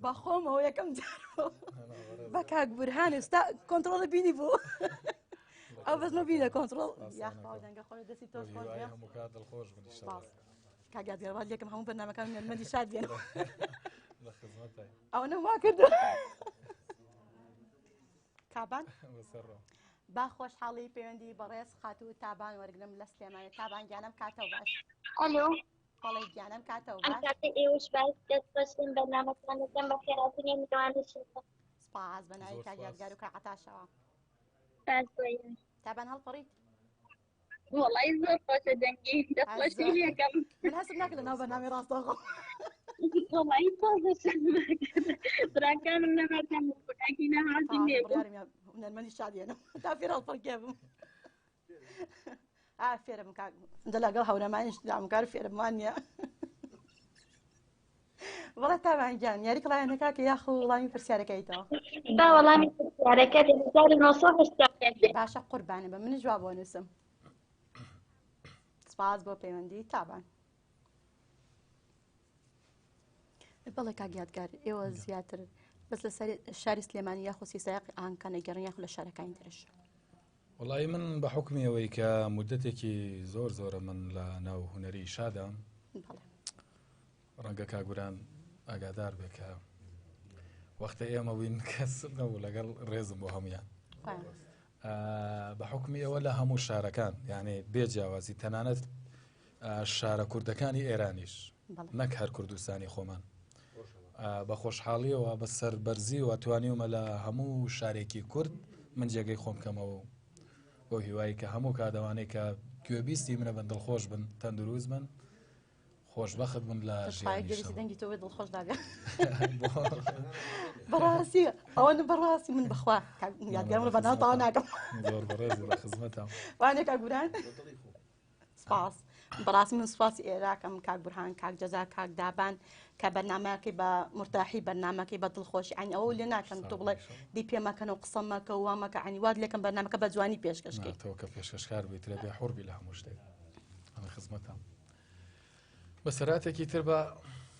بەخۆمەوە یەکەم جارەوە بە کاک بورهان ئێستا کۆنتڕۆڵە بینی بوو ئەو بەسمە بینە کۆنتڕۆڵ یاخواودەنگە خۆی دەستی تۆش دڵخۆش کاگاتگەڕات یەکەم هەموو بەرنامەکان نەرمەدی شاد بێن ئەو نەما کردو کابان با خۆشحاڵی پەیوەندی بەڕێز خاتوو تابان وەرگرم لە سلێمانی تابان گیانم کاتەوە باش ئەلۆ بەڵێ گیانم کاتەوە ئەم کاتە ئێوەش باش دەست بەشن بەرنامەکانتان بە خێراتنی میوانشن سپاس بەناوی کاگیادگار و کاقەتاشەوە باش بۆیە تابان هەڵپەڕیت وەڵی زۆر خۆشە دەنگی دەخۆشی یەکەم من هەستم ناکرد لەناو بەرنامی ڕاستەوە وەڵی تۆزەشن براکانم نەبەردەم بووناکی نەهاتی لێ نەرمەنی شادێنم تا فێر هەڵپەڕکێ بووم فێرم دە لەگەڵ هەورەمانیش دامکار فێرممان نیە بەڵێ تابانگیان یاری کڵایەنەکە کە یاخ وڵامی پرسیارەکەیتەوە با وەڵامی پرسیارەکە 1970 باشە قوربانە بە منی جواب بۆ نووسم سپاس بۆ پەیوەندی تابان بەڵێ کاگیادگار ئێوە زیاتر بەس لە شاری سلێمانی یاخۆ سیسایقی ئاهەنگەکانە گەڕن یاخ لە شارەکانی ترش وڵی من بە حکمی ئەوەی کە مدەتێکی زۆرە من لە ناو هوەری شادام ڕەنگە کاگوران ئاگادار بێ کە وەختە ئێمە وین کەس نەبوو لەگەڵ ڕێزم بۆ هەمویان بە حکمی ئەوە لە هەموو شارەکان یعنی بێجیاوازی تەنانەت شارە کوردەکانی ئێرانیش نەک هەر کوردستانی خۆمان بە خۆشحاڵیەوە بە سەربەرزی و توانیومە لە هەموو شارێکی کورد من جێگەی خۆم کەمەوە بۆ هیوایی کە هەموو کادەوانەی کە گوێبیستی منە بن دڵخۆش بن تەندروست بن خۆشبەخت بن لە دەنگی تۆ دڵخۆش دابێ بەڕاستی ئەوە بەڕاستی من بخوا یادگارم بەناو تاوا ناکەم زۆر بەڕێز لە خزمەتم وانێ کاگوران سپاس بەڕاستی من سوپاسی ئێراکەم کاک بورهان کاک جەزا کاک دابان کە بەرنامەکەی بە مرتاحی بەرنامەکەی بە دڵخۆشی ئەنی ئەوە لێ ناکەم تۆ بڵێ دی پێمەکەن و قسەمەکە و وامەکە ئەنی وات لێکم بەرنامەکە بە جوانی پێشکەشکەی تۆ کە پێشکەشکار بیترە بێ حوڕبی لە هەموو شتێک ئەمە خزمەتم بە سەراتێکی تر بە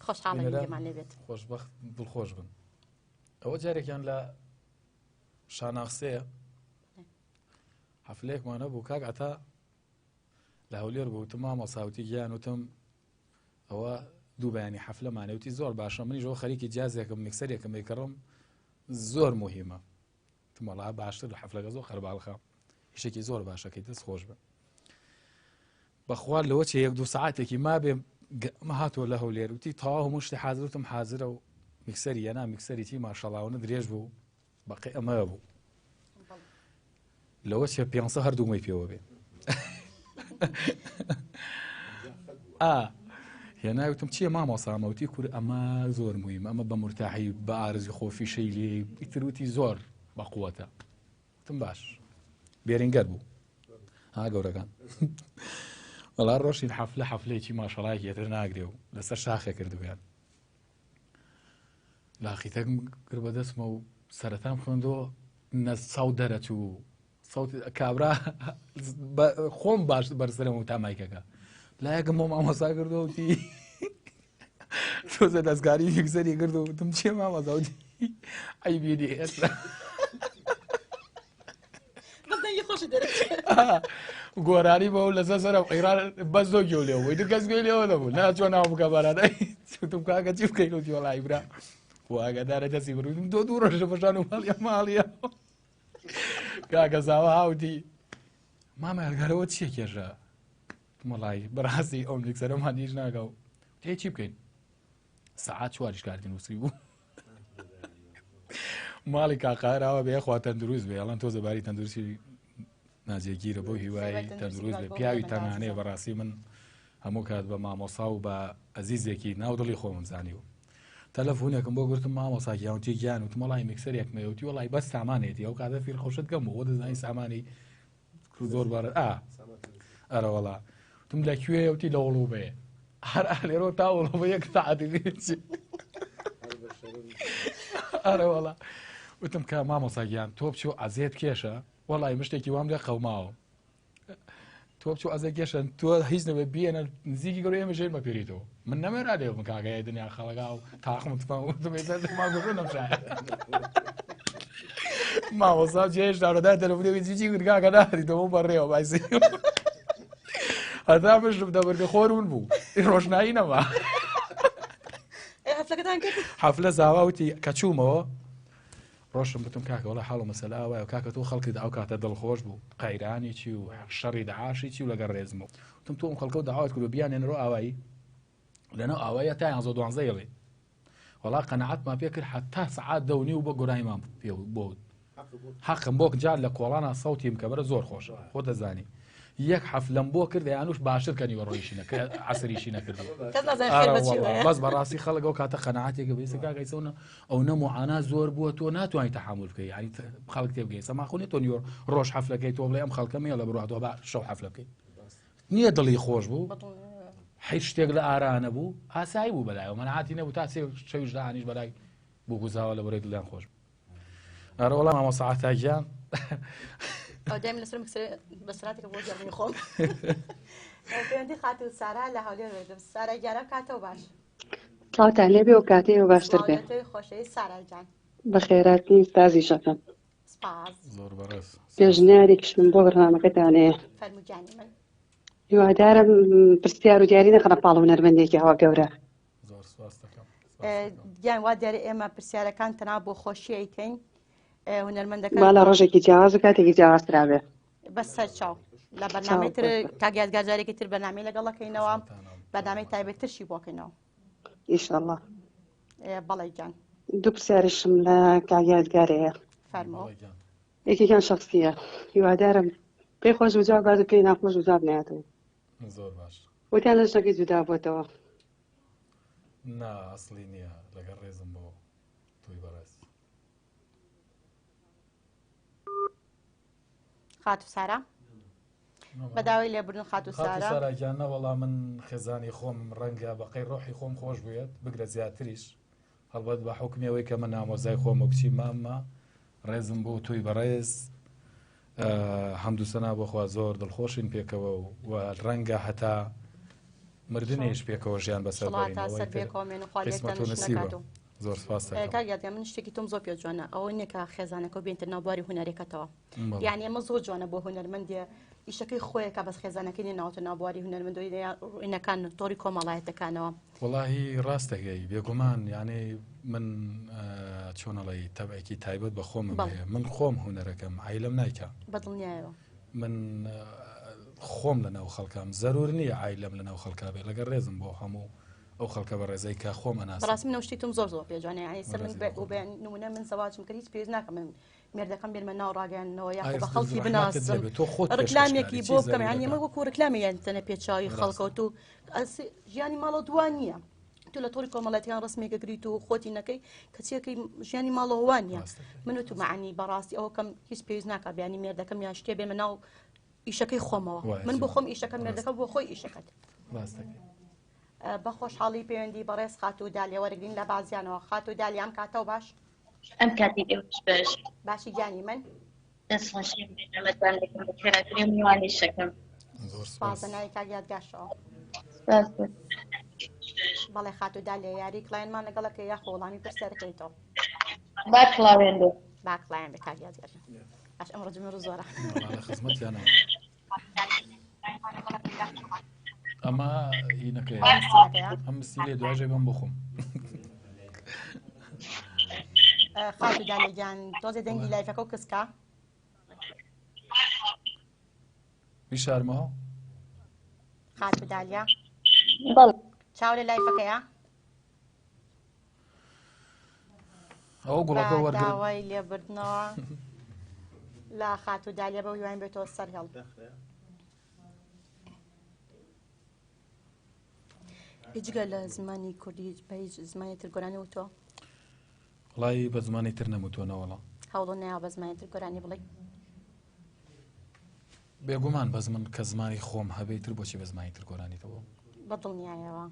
خۆشحاڵیمان لێبێت خۆشبەخت دڵخۆش بن ئەوە جارێکیان لە شاناخسەیە حەفلەیەکمانە بوو کاک ئەتا لە هەولێر بووتم مامۆساوتی گیان وتم ئەوە دوو بەیانی حەفلەمانەوتی زۆر باشە منیشەوە خەریکی جیازێکم میکسەرێکم بیکڕم زۆر مهمە تمەڵا باشتر لە حەفلەکە زۆر خەرباڵخە هیچێکی زۆر باشەکەی دەست خۆش بن بەخوا لەوە چ یەک دوو سەعاتێکی ما بێ مە هاتووە لە هەولێر وتی تەواو هەموو شتی حازرتم حازرە و میکسەری یانا میکسەریتی ماشەڵاوانە درێژ بوو بەقی ئەمە بوو لەوە چێ پێنسە هەردوومەی پێوە بێ هێناوتم چییە مامۆسامەوتی کور ئەمە زۆر مویم ئەمە بە مرتاحی بە ئارزی خۆفیشەی لێ ئیتروتی زۆر بەقووەتە وتم باش بێرینگەر بوو ها گەورەکان وەڵا ڕۆژین حەفلەیەکی ماشەڵای هێتر ناگرێ و لەسەر شاخێ کردویان لاقیتەکم کرد بەدەستمە و سەرەتام خوێندەوە نەساو دەرەچوو کابرا خۆم باش بەرسرم و تامایکەکە لایەکم بۆ مامۆسا کردووتی تۆزە دەستکاری فیکسەری کرد و وتم چێ مامۆساوتی ئەی بێدی ئێستا گۆرانی بە و لەسەر سەرە قەیران بەس زۆ گوێ لێەوە وەی کەس گوێ لێەوە دەبوو ناچۆ ناو بکە بەرادای وتم کاکە چی بکەین وتی وەڵای برا واگەدارە دەستی بڕوتم تۆ دوو ڕۆژە بەشان و ماڵیا ماڵیە کاکە زاوە هاوتی مامە هەرگارەوە چیە کێژە مەڵای بەڕاستی ئەو میکسەرەمان هیچ ناکە و تێ چی بکەین سەعات چواریش کارتی نووسری بوو ماڵی کاقاراوە بێ خوا تەندروست بێ ئەڵەن تۆزە باری تەندروستی نازێگیرە بۆ هیوایی تەندروست بێ پیاوی تەنانەیە بەڕاستی من هەموو کات بە مامۆسا و بە ئەزیزێکی ناودڵی خۆم زانیوە تەلەفۆنێکم بۆ گرتم مامۆساکییاوتی گیان وتم وڵی میکسەرێک مەوتی وڵی بەس سامانێتی ئەو کاتە فیر خۆشت گەم بۆ دەزانی سامانی زۆر بارە ئەرەوەڵا وتم لەکوێ وتی لە وڵوبێ هەر ئالێرۆ تا وڵوبە یەک ساعتی ئەرەوەڵا وتم کە مامۆساگیان تۆ بچۆ ئازێت کێشە وەڵی مشتێکی وام لێ قەوماوە تۆ بچۆ ئەزە گەشن تۆ هیچ نەبێ بێنە نزیکی گەۆ ئێمە ژێر مەپێریتەوە من نەمێرا لێ من کاگای دنیا خەڵگا و تاخمماگوڕنەمشای ماوەسا جێشداڕدا دەلەفونێکی جیجی گرگاکە داریتەوە بەڕێوە بایسی هەتا مشم دەبەرگە خۆرون بوو ڕۆژنایی نەما حەفلە زاواوتی کە چوومەوە ڕۆشم بتم کاکە وڵا حاڵ و مەسەلا وایە و کاکە تۆ خەڵکی ئەو کاتە دڵخۆش بوو قەیرانی چی و شەڕی داعاشی چی و لەگەڵ ڕێزمەوە وتم تۆ ئەم خەڵکە و داوات کرد و بیانێنەوە ئاوایی لەنەو ئاوایە تا 11 ڵێ وڵا قەنەعەتمان پێ کرد حتا سەعات 10:30 بۆ گۆرایمان پێ بۆ حەقم بۆ جار لە کۆڵانە سەوتیم کە بەرە زۆر خۆشە خۆ دەزانی یەک حەفلەم بۆ کرد یانوش باشتر کەنی وەڕۆیشینە کە عسریشی نەکردم بەس بەڕاستی خەڵک ئەو کاتە قەنەعەتێکە بێسە کاگەیسەونە ئەو نەموعانە زۆر بووە تۆ ناتوانانی تەحمل بکەی ینی خەڵک تێبگەی سەماخۆنێت تۆ نیوە ڕۆژ حەفلەکەی تۆ بڵێ ئەم خەڵکە مێڵە بڕاتەوە بە شەو حەفلەکەی نییە دڵی خۆش بوو هیچ شتێک لە ئارانە بوو ئاسایی بوو بەلایەوە مەنعاتی نەبوو تا شەویش داهانیش بەلای بوو گوزاوە لە بەرەی دڵیان خۆش ئەرە وەڵام مامۆساعەتاگیان ئەو دایم لەسەر بەسراتێکە بۆ جێڕنی خۆم پەیوەندی خات و سارا لە هەولێر وێدم سارا گیارە کاتەوە باش سڵاتان لێبێ و کاتێوە باشتر بێ خۆشەوی سارا جان بە خێراتی ستازی شەکەم زۆر بەڕێز پێشنیارێکیشم بۆ بەرنامەکەتانەیە فەرمووجانی من هیوادارم پرسیار و دیاری نەخەنە پاڵ هونەرمەندێکی هەوا گەورە زۆر سپاس دەکەم گیان وا دیارە ئێمە پرسیارەکان تەنها بۆ خۆشی ئەیکەین هونەرمەندەکان بالا ڕۆژێکی جیاواز و کاتێکی جیاوازترابێ بەس سەر چاو لە بەرنامەی تر کاگیادگار جارێکی تر بەرنامەی لەگەڵەکەینەوە بەرنامەی تایبەتترشی بۆکەینەوە ئینشاءڵڵا بەڵێ گیان دوو پرسیارشم لە کاگیادگارەیە فەرموو یەکێکیان شەخسیە هیوادارم پێی خۆش وجا بات و پێی ناخۆش وجا بنێتەوە زۆر باش وتیان لە شتێکی جودا بۆتەوە نا ئەسڵی نییە لەگەڵ ڕێزم بۆ توی بەڕێز خات و سارا بەداوای لێبوردن خات و سارا ساراگیان نەوەڵا من خێزانی خۆم ڕەنگە بەقەی ڕۆحی خۆم خۆش بێت بگرە زیاتریش هەڵبەت بە حکمەوەی کە من نامۆزای خۆم و کچی مامە ڕێزم بۆ توی بەڕێز هەمدووسەنا بۆخوا زۆر دڵخۆشین پێکەوە و ڕەنگە هەتا مردنیش پێکەوە ژیان بەسەر زۆر سپاس کاگیان من شتێکی تۆم زۆر پێ جوانە ئەوە نێکە خێزانەکە بێنتە ناوباری هونەرێکەکەتەوە یعنی ئەمە زۆر جوانە بۆ هونەرمەندیە ئیشەکەی خۆیەکە بەس خێزانەکەی ناوتە ناوباری هونەرمەندەکان تۆری کۆمەڵایەتەکانەوە وڵاهی ڕاستەگەی بێگومان یعنی من چۆنەڵی تەبعێکی تایبەت بە خۆم من خۆم هونەرەکەم عیلم نایکە بەدڵنیایەوە من خۆم لەناو خەڵکام زەرور نییە عیلم لەناو خەڵکا بێ لەگەڵ ڕێزم بۆ هەموو ئەو خەڵکە بە ڕێزەی کا خۆم ئەناس ڕاستی نەوشتیتم زۆر زۆر پێجوانێ ینی سەر من نمونە من سەواجم کرد هیچ پێویست ناکەم من مێردەکەم بێنمە ناو ڕاگەیاندنەوە یا بە خەڵکی بناسم ڕکلامێکی بۆ بکەم یعنی ئەمە وەکو ڕکلامی یانتەنە پێچاوی خەڵکەوت و ژیانی ماڵە دووان نییە تو لە تۆری کۆمەڵەتیان ڕستمێکە گریت و خۆتی نەکەی کەچیەکەی ژیانی ماڵەوە نییە من تو معنی بەڕاستی ئەوە کەم هیچ پێویست ناکە بیانی مێردەکەم یا شتێ بێمە ناو ئیشەکەی خۆمەوە من بۆ خۆم ئیشەکەم مێردەکە بۆ خۆی ئیشەکەت بە خۆشحاڵی پەیوەندی بەڕێز خات و دالێ وەرەگرین لە بازیانەوە خات و دالی ئەم کاتەوە باش ئەم کاتی باش باشی گیانی من دەستخۆشیم بێنەمەتان لەکەم بە خێراتری و میوانی شەکەم سپاسەنای کاگیادگاشەوە بەڵێ خات و دالێ یاری کڵایەنمان لەگەڵەکە یا خۆڵانی پرسیارەکەیتەوە باکڵاوێن بێ باکڵایەن بێ کاگیادگار باش ئەمڕۆ جمێر زۆرە خزمەتیانەوە ئەمە هینەکەی ئەم سیلێ دوواژێ بم بخۆم خات و دالێگیان تۆزێ دەنگی لایفەکە و کەسکە بیشارمەوە خات و دالیا چاو لە لایفەکەیە ئەو گوڵەکە وەرگرت داوای لێبردنەوە لە خات و دالیا بە هیوان بێتەوە سەر هەڵ هیچگە لە زمانی کوردی بە هیچ زمانی ترگۆرانی وتۆ وڵی بە زمانی تر نەموتوەنەوەڵە هەوڵ نیا بە زمانی ترگۆرانی بڵێ بێگومان بەز من کە زمانی خۆم هەبێتتر بۆچی بە زمانی ترگۆرانیتەوە بەدڵ نیایەوە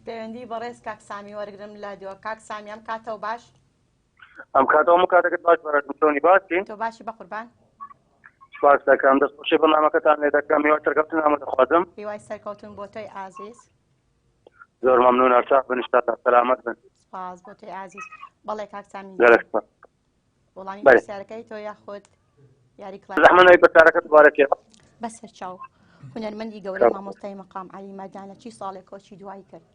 پەیوەندی بەڕێز کاک سامی وەرگرم لە دیوە کاک سامیام کاتەوە باش ئەم کاتەوە کاتەکەت باش بەڕێتۆنی باسی تۆ باشی بە قوربان سپاس دەکەم دەستخۆشی بەنامەکەتان لێ دەکەم میوە سەرکەوتن نامە دەخوازم هیوای سەرکەوتن بۆ تۆی ئازیز زۆر مەمنون ئەرچاق بنیشتاتان سەلامەت بن سپاس بۆ تۆی ئازیز بەڵێ کاک سامی وەڵامی بەڵێ. پرسیارەکەی تۆ یاخۆت یاری کڵای زەحمەت پرسیارەکەت دوبارەکەوە بەسەر چاو هونەرمەندی گەورەی مامۆستای مەقام عەلی مەدانە چی ساڵێک کۆچی دوایی کرد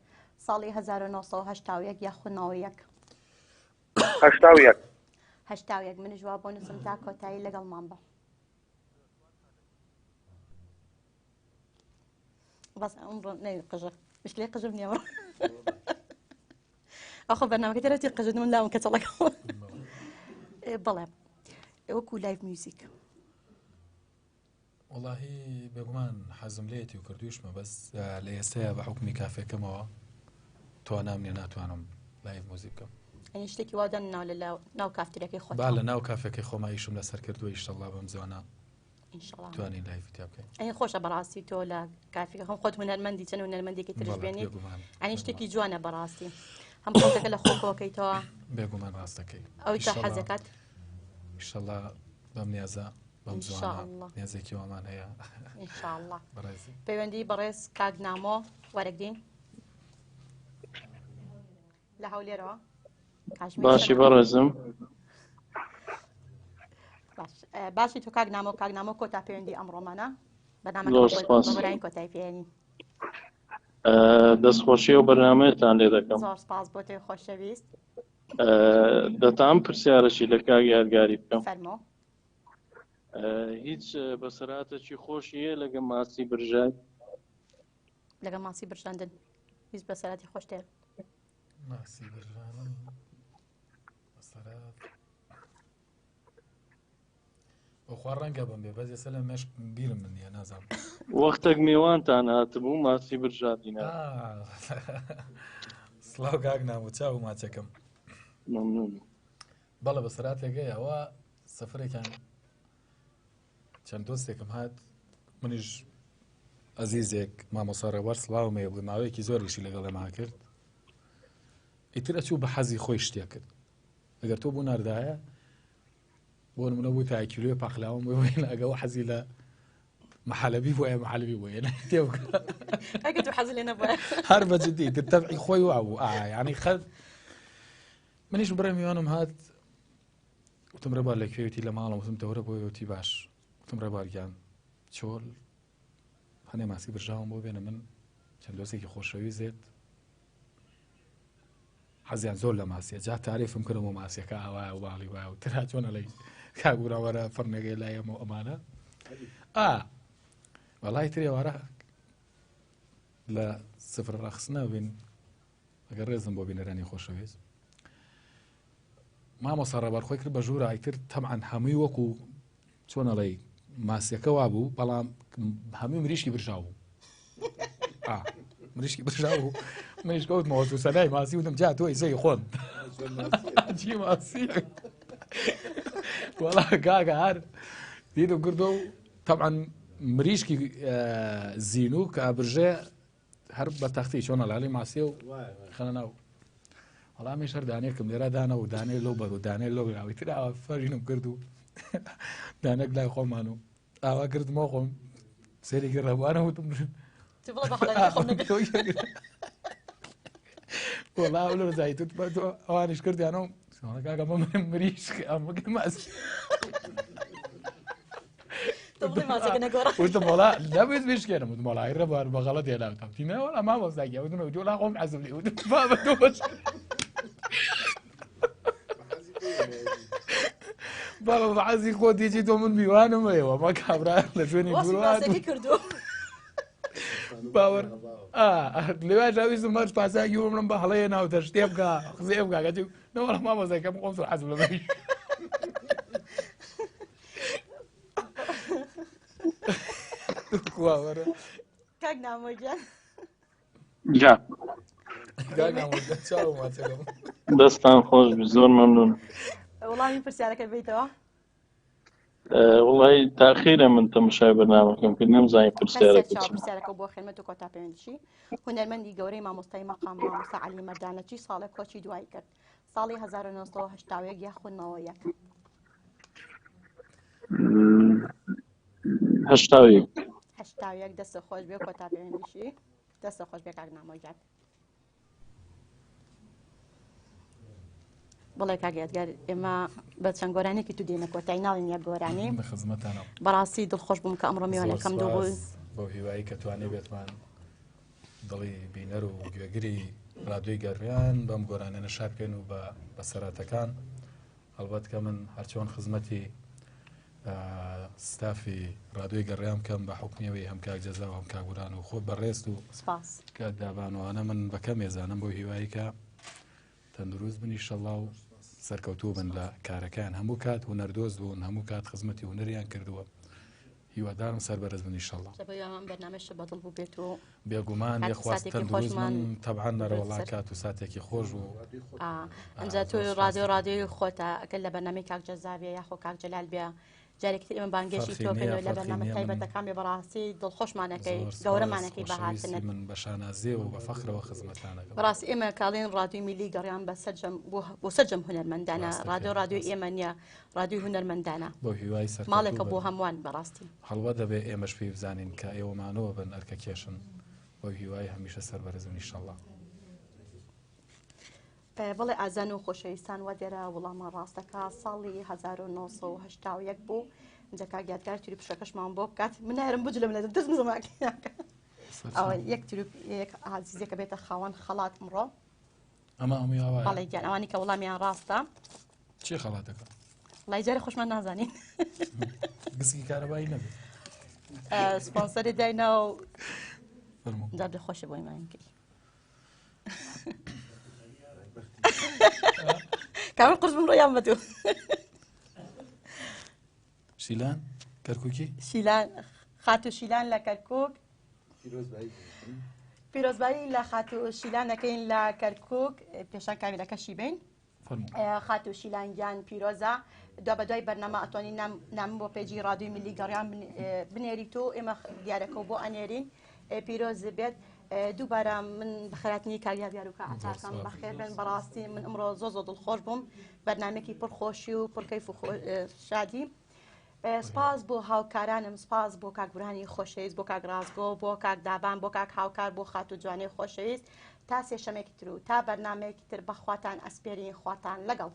ساڵی 1970 یاخۆ 91 81 منیش وا بۆ نووسم تا کۆتایی لەگەڵمان بە بەس ئەمڕۆ نەوی قژە مشکلەی قژم نییە ئەخۆ بەرنامەکە دەرەتی قژن من لاون کەچەڵەکە بەڵێ وەکو لایڤ میوزیک وڵاهی بێگومان حەزم لێتی و کردویشمە بەس لە ئێستایا بە حکمی کافێکەمەوە توانام نیە ناتوانم لایڤ موزیک بکەم ئەنی شتێکی وا دەن ناو کافترەکەی خۆت با لە ناو کافێکی خۆماییشم لەسەر کردووە ئیشەڵڵا بەم زوانە توانین لایڤ بکەین ئەنی خۆشە بەڕاستی تۆ لە کافێکە خۆم خۆت هونەرمەندی چەند هونەرمەندێکی ترش بێنی ئەنی شتێکی جوانە بەڕاستی هەم خۆتەکە لە خۆکەوەکەیتەوە بێگومان ڕاستەکەی ئەوی تا حەزەکەت ئیشەڵڵا بەم نیازە بەم زوانە نیازێکی وامان هەیە ئینشاءڵڵا پەیوەندی بەڕێز کاک نامۆ وەرەگرین لە هەولێرەوە باشی بەڕێزم باشی تۆ کاک نامۆ کۆتا پەیوەندی ئەمڕۆمانە بەنامەکەی کۆتای پێێنی دەستخۆشی و بەرنامەیەتان لێ دەکەم زۆر سپاس بۆ تۆی خۆشەویست دەتام پرسیارەشی لە کاک یادگاری بکەم فەرمۆ هیچ بەسەراتێکی خۆشیە لەگە ماسی برژای لەگە ماسی برژاندن هیچ بەسەراتی خۆشتێ ماسی برژانم بەسەرات بەخوا ڕەنگە بم بێ بەس ێستا لە مێش بیرم من نیە نازانم وەختێک میێوانتان هاتبوو ماسی برژاندینە سڵاو کاک نامۆ چاو ماچەکەم بەڵێ بەسەراتێکەیە ئەوە سەفرێکیان چەند دۆستێکم هات منیش ئەزیزێک مامۆستا ڕێوەر سڵاومێ بووی ماوەیەکی زۆریشی لەگەڵ ئێمە کرد ئیتر ئەچوو بە حەزی خۆی شتێ کرد ئەگەر تۆ بوو ناردایە بۆ نمونە بووی تا کیلوێ پاخلاوم بووین ئەگەوە حەزی لە محەلەبی بۆیە محەلەبی بۆیە ئەگە تو حەزی لێ نەبووە هەر بەجددی تر تەبعی خۆی وا بوو یعنی خەت منیش بڕێ میوانم هات وتم ڕێبار لەکوێوتی لە ماڵم وتم تەورە بۆیەوتی باش وتم ڕێبارگیان چۆل هەنێ ماسی برژاوم بۆ بێنە من چەند دۆستێکی خۆشەوی زێت حەزیان زۆر لە ماسیە جا تاریفم کردم و ماسیەکە ئاوایە و باڵی وایە و ترا چۆنە لەی کاگوراوەرە فەرنەکەی لایەمە ئەمانە وەڵای ترێ وارە لە سفر ڕەخسنە بین ئەگەر ڕێزم بۆ بینەرانی خۆشەویست مامۆستا ڕێبار خۆی کرد بە ژوورە ئیتر تەمعەن هەمووی وەکو چۆنەڵێی ماسیەکە وا بوو بەڵام هەمووی مریشکی برژاو بوو مریشکی برژاو بوو منیش کەوتمەوە تو سەلای ماسی وتم جا تۆ ئیسەی خۆن چی ماسی وەڵا کاکە هەر دیدم کردو و تەمعەن مریشکی زینوو کە ئەبرژێ هەر بە تەختی چۆنە لالی ماسیە و خەنە ناو وەڵامیش هەر دانێکم لێرە دانە و دانێ لەو بەر و دانێ لەو راوی تر ئاوا فەرینم کرد و دانەک لای خۆمان و ئاوا کردمەوە خۆم سێرێکی ڕەبوانە وتم وەڵا لە ڕزایی تو ئەوانیش کردیانەوە کاکە مریش ئەمەکە ماسی وتم وڵا نەبێت بشکێنم وتم وەڵای ڕەبار بەغەڵەت هێناوتم تینە وەڵا مامۆستاکە وتم جوڵا خۆم حەزم لێ وتم بابە تۆ بابە بەعەزی خۆت هیچی تۆ من میوانم هەیەوە مە کابرا لە شوێنی دووڕات باوەڕ لێوای لاویستم مەرج پاساکی ومڵم بە هەڵەیە ناوتە شتێ بکە قزێ بکە گەتی نەوەڵا مامۆستاکەم خۆم زۆر حەزم لەمەی کاک نامۆگیان جا دەستان خۆش بی زۆر مەمنون. وڵامی پرسیارەکە بیتەوە. وڵی تاخیرە من تەماشای بەرنامەکەم کرد نەمزانی پرسیارەکە بۆ خدمەت و کۆتا پەیوەندیشی هونەرمەندی گەورەی مامۆستای مەقام مامۆستا عەلی مەردانە چی ساڵێک کۆچی دوایی کرد؟ ساڵی 1970 یاخود 91. 81 دەستە خۆش بێ کۆتا پەیوەندیشی دەستە خۆش بێ کاک نامۆجات. بڵێ کاگەتگەر ئێمە بە چەند گۆرانێکی تو دێنە کۆتای ناڵین یەک گۆرانی بەڕاستی دڵخۆش بووم کە ئەمڕۆ میوانەکەم دوو بوو بۆ هیوایی کە توانێ بێتمان دڵی بینەر و گوێگری ڕادیۆی گەڕیان بەم گۆرانە نەشار بکەن و بە سەراتەکان هەڵبەت کە من هەرچۆن خزمەتی ستافی ڕادیۆی گەڕیان بکەم بە حکمیەوەی هەم کاک جەزا و هەم کاگوران و خۆت بەڕێست و کاک دابانوانە من بەکەم ێزانم بۆ هیوایی کە تەندروست بن ئینشەڵڵا و سەرکەوتوو بن لە کارەکان هەموو کات هونەردۆز بوون هەموو کات خزمەتی هونەریان کردووە هیوادارم سەربەرز بن ئینشەڵڵا. بێگومان یەخواست تەندروست من تەبعان نەرەوەڵا کات و ساتێکی خۆش و ئەنجا تۆ ڕادیۆ خۆتە ئەگەر لە بەرنامەی کاک جەزا بێ یاخۆ کاک جەلال بێ جارێکتر ئێمە بانگێشی تۆکەنەوە لە بەرنامە تایبەتەکان بێ بەڕاستی دڵخۆشمانەکەی گەورەمانەکەی بەهاتنت من بە شانازیە و بە فەخرەوە خزمەتانەکەم. بەڕاستی ئێمە کاڵێن ڕادیۆی میلی گەڕیان بۆ سەرجەم هونەرمەندانە ڕادیۆ ئێمە نییە ڕادیۆی هونەرمەندانە بۆ هیوای ماڵێکە بۆ هەمووان بەڕاستی هەڵوە دەبێ ئێمەش پێی بزانین کە ئێوەمانەوە بن ئەرکە کێشن بۆ هیوای هەمیشە سەربەرز بن ئینشەڵڵا. بەڵێ ئازان و خۆشەویستان وە دێرە وڵامە ڕاستەکە ساڵی 1970 بوو اینجا کاگیاتگار توری پشەکەشمان بۆ بکات من نارم بجلم لە دەست زماکە ئەوە یەک عزیزێکە بێتە خاوەن خەڵات مڕۆ ئەمە هەمووی بەڵێ گیان ئەوانی کە وڵامیان ڕاستە چی خەڵاتەکە وڵای جارێ خۆشمان نازانین گسکی کارەبایی نەبێت سپۆنسەری داینەوە جا خۆشە بۆی ماینکردی کامل قرس بم ڕۆیان بەتو شیلان کەرکووکی شیلان خاتو شیلان لە کەرکووک پیرۆزبایی لە خاتو شیلانەکەین لە کەرکووک پێشان کاویلەکەشی بین خاتو شیلانگیان پیرۆزە دو بە دوای بەرنامە ئەتوانی نام بۆ پێیجی ڕادیۆی میلی گەڕیان بنێریت و ئێمە دیارەکە بۆ ئەنێرین پیرۆز بێت دووبارە من بەخێراتنی کاریابیار و کاتاکەم بەخێر بن بەڕاستی من ئەمڕۆ زۆ دڵخۆش بووم بەرنامێکی پڕخۆشی و پڕکەیف و شادی سپاس بۆ هاوکارانم سپاس بۆ کاک بورهانی خۆشەویست بۆ کاک ڕازگۆ بۆ کاک دابان بۆ کاک هاوکار بۆ خاتو جوانەی خۆشەویست تا سێشەمێکی تر و تا بەرنامەیەکی تر بەخواتان ئەسپێرین خواتان لەگەڵ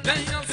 Yeah.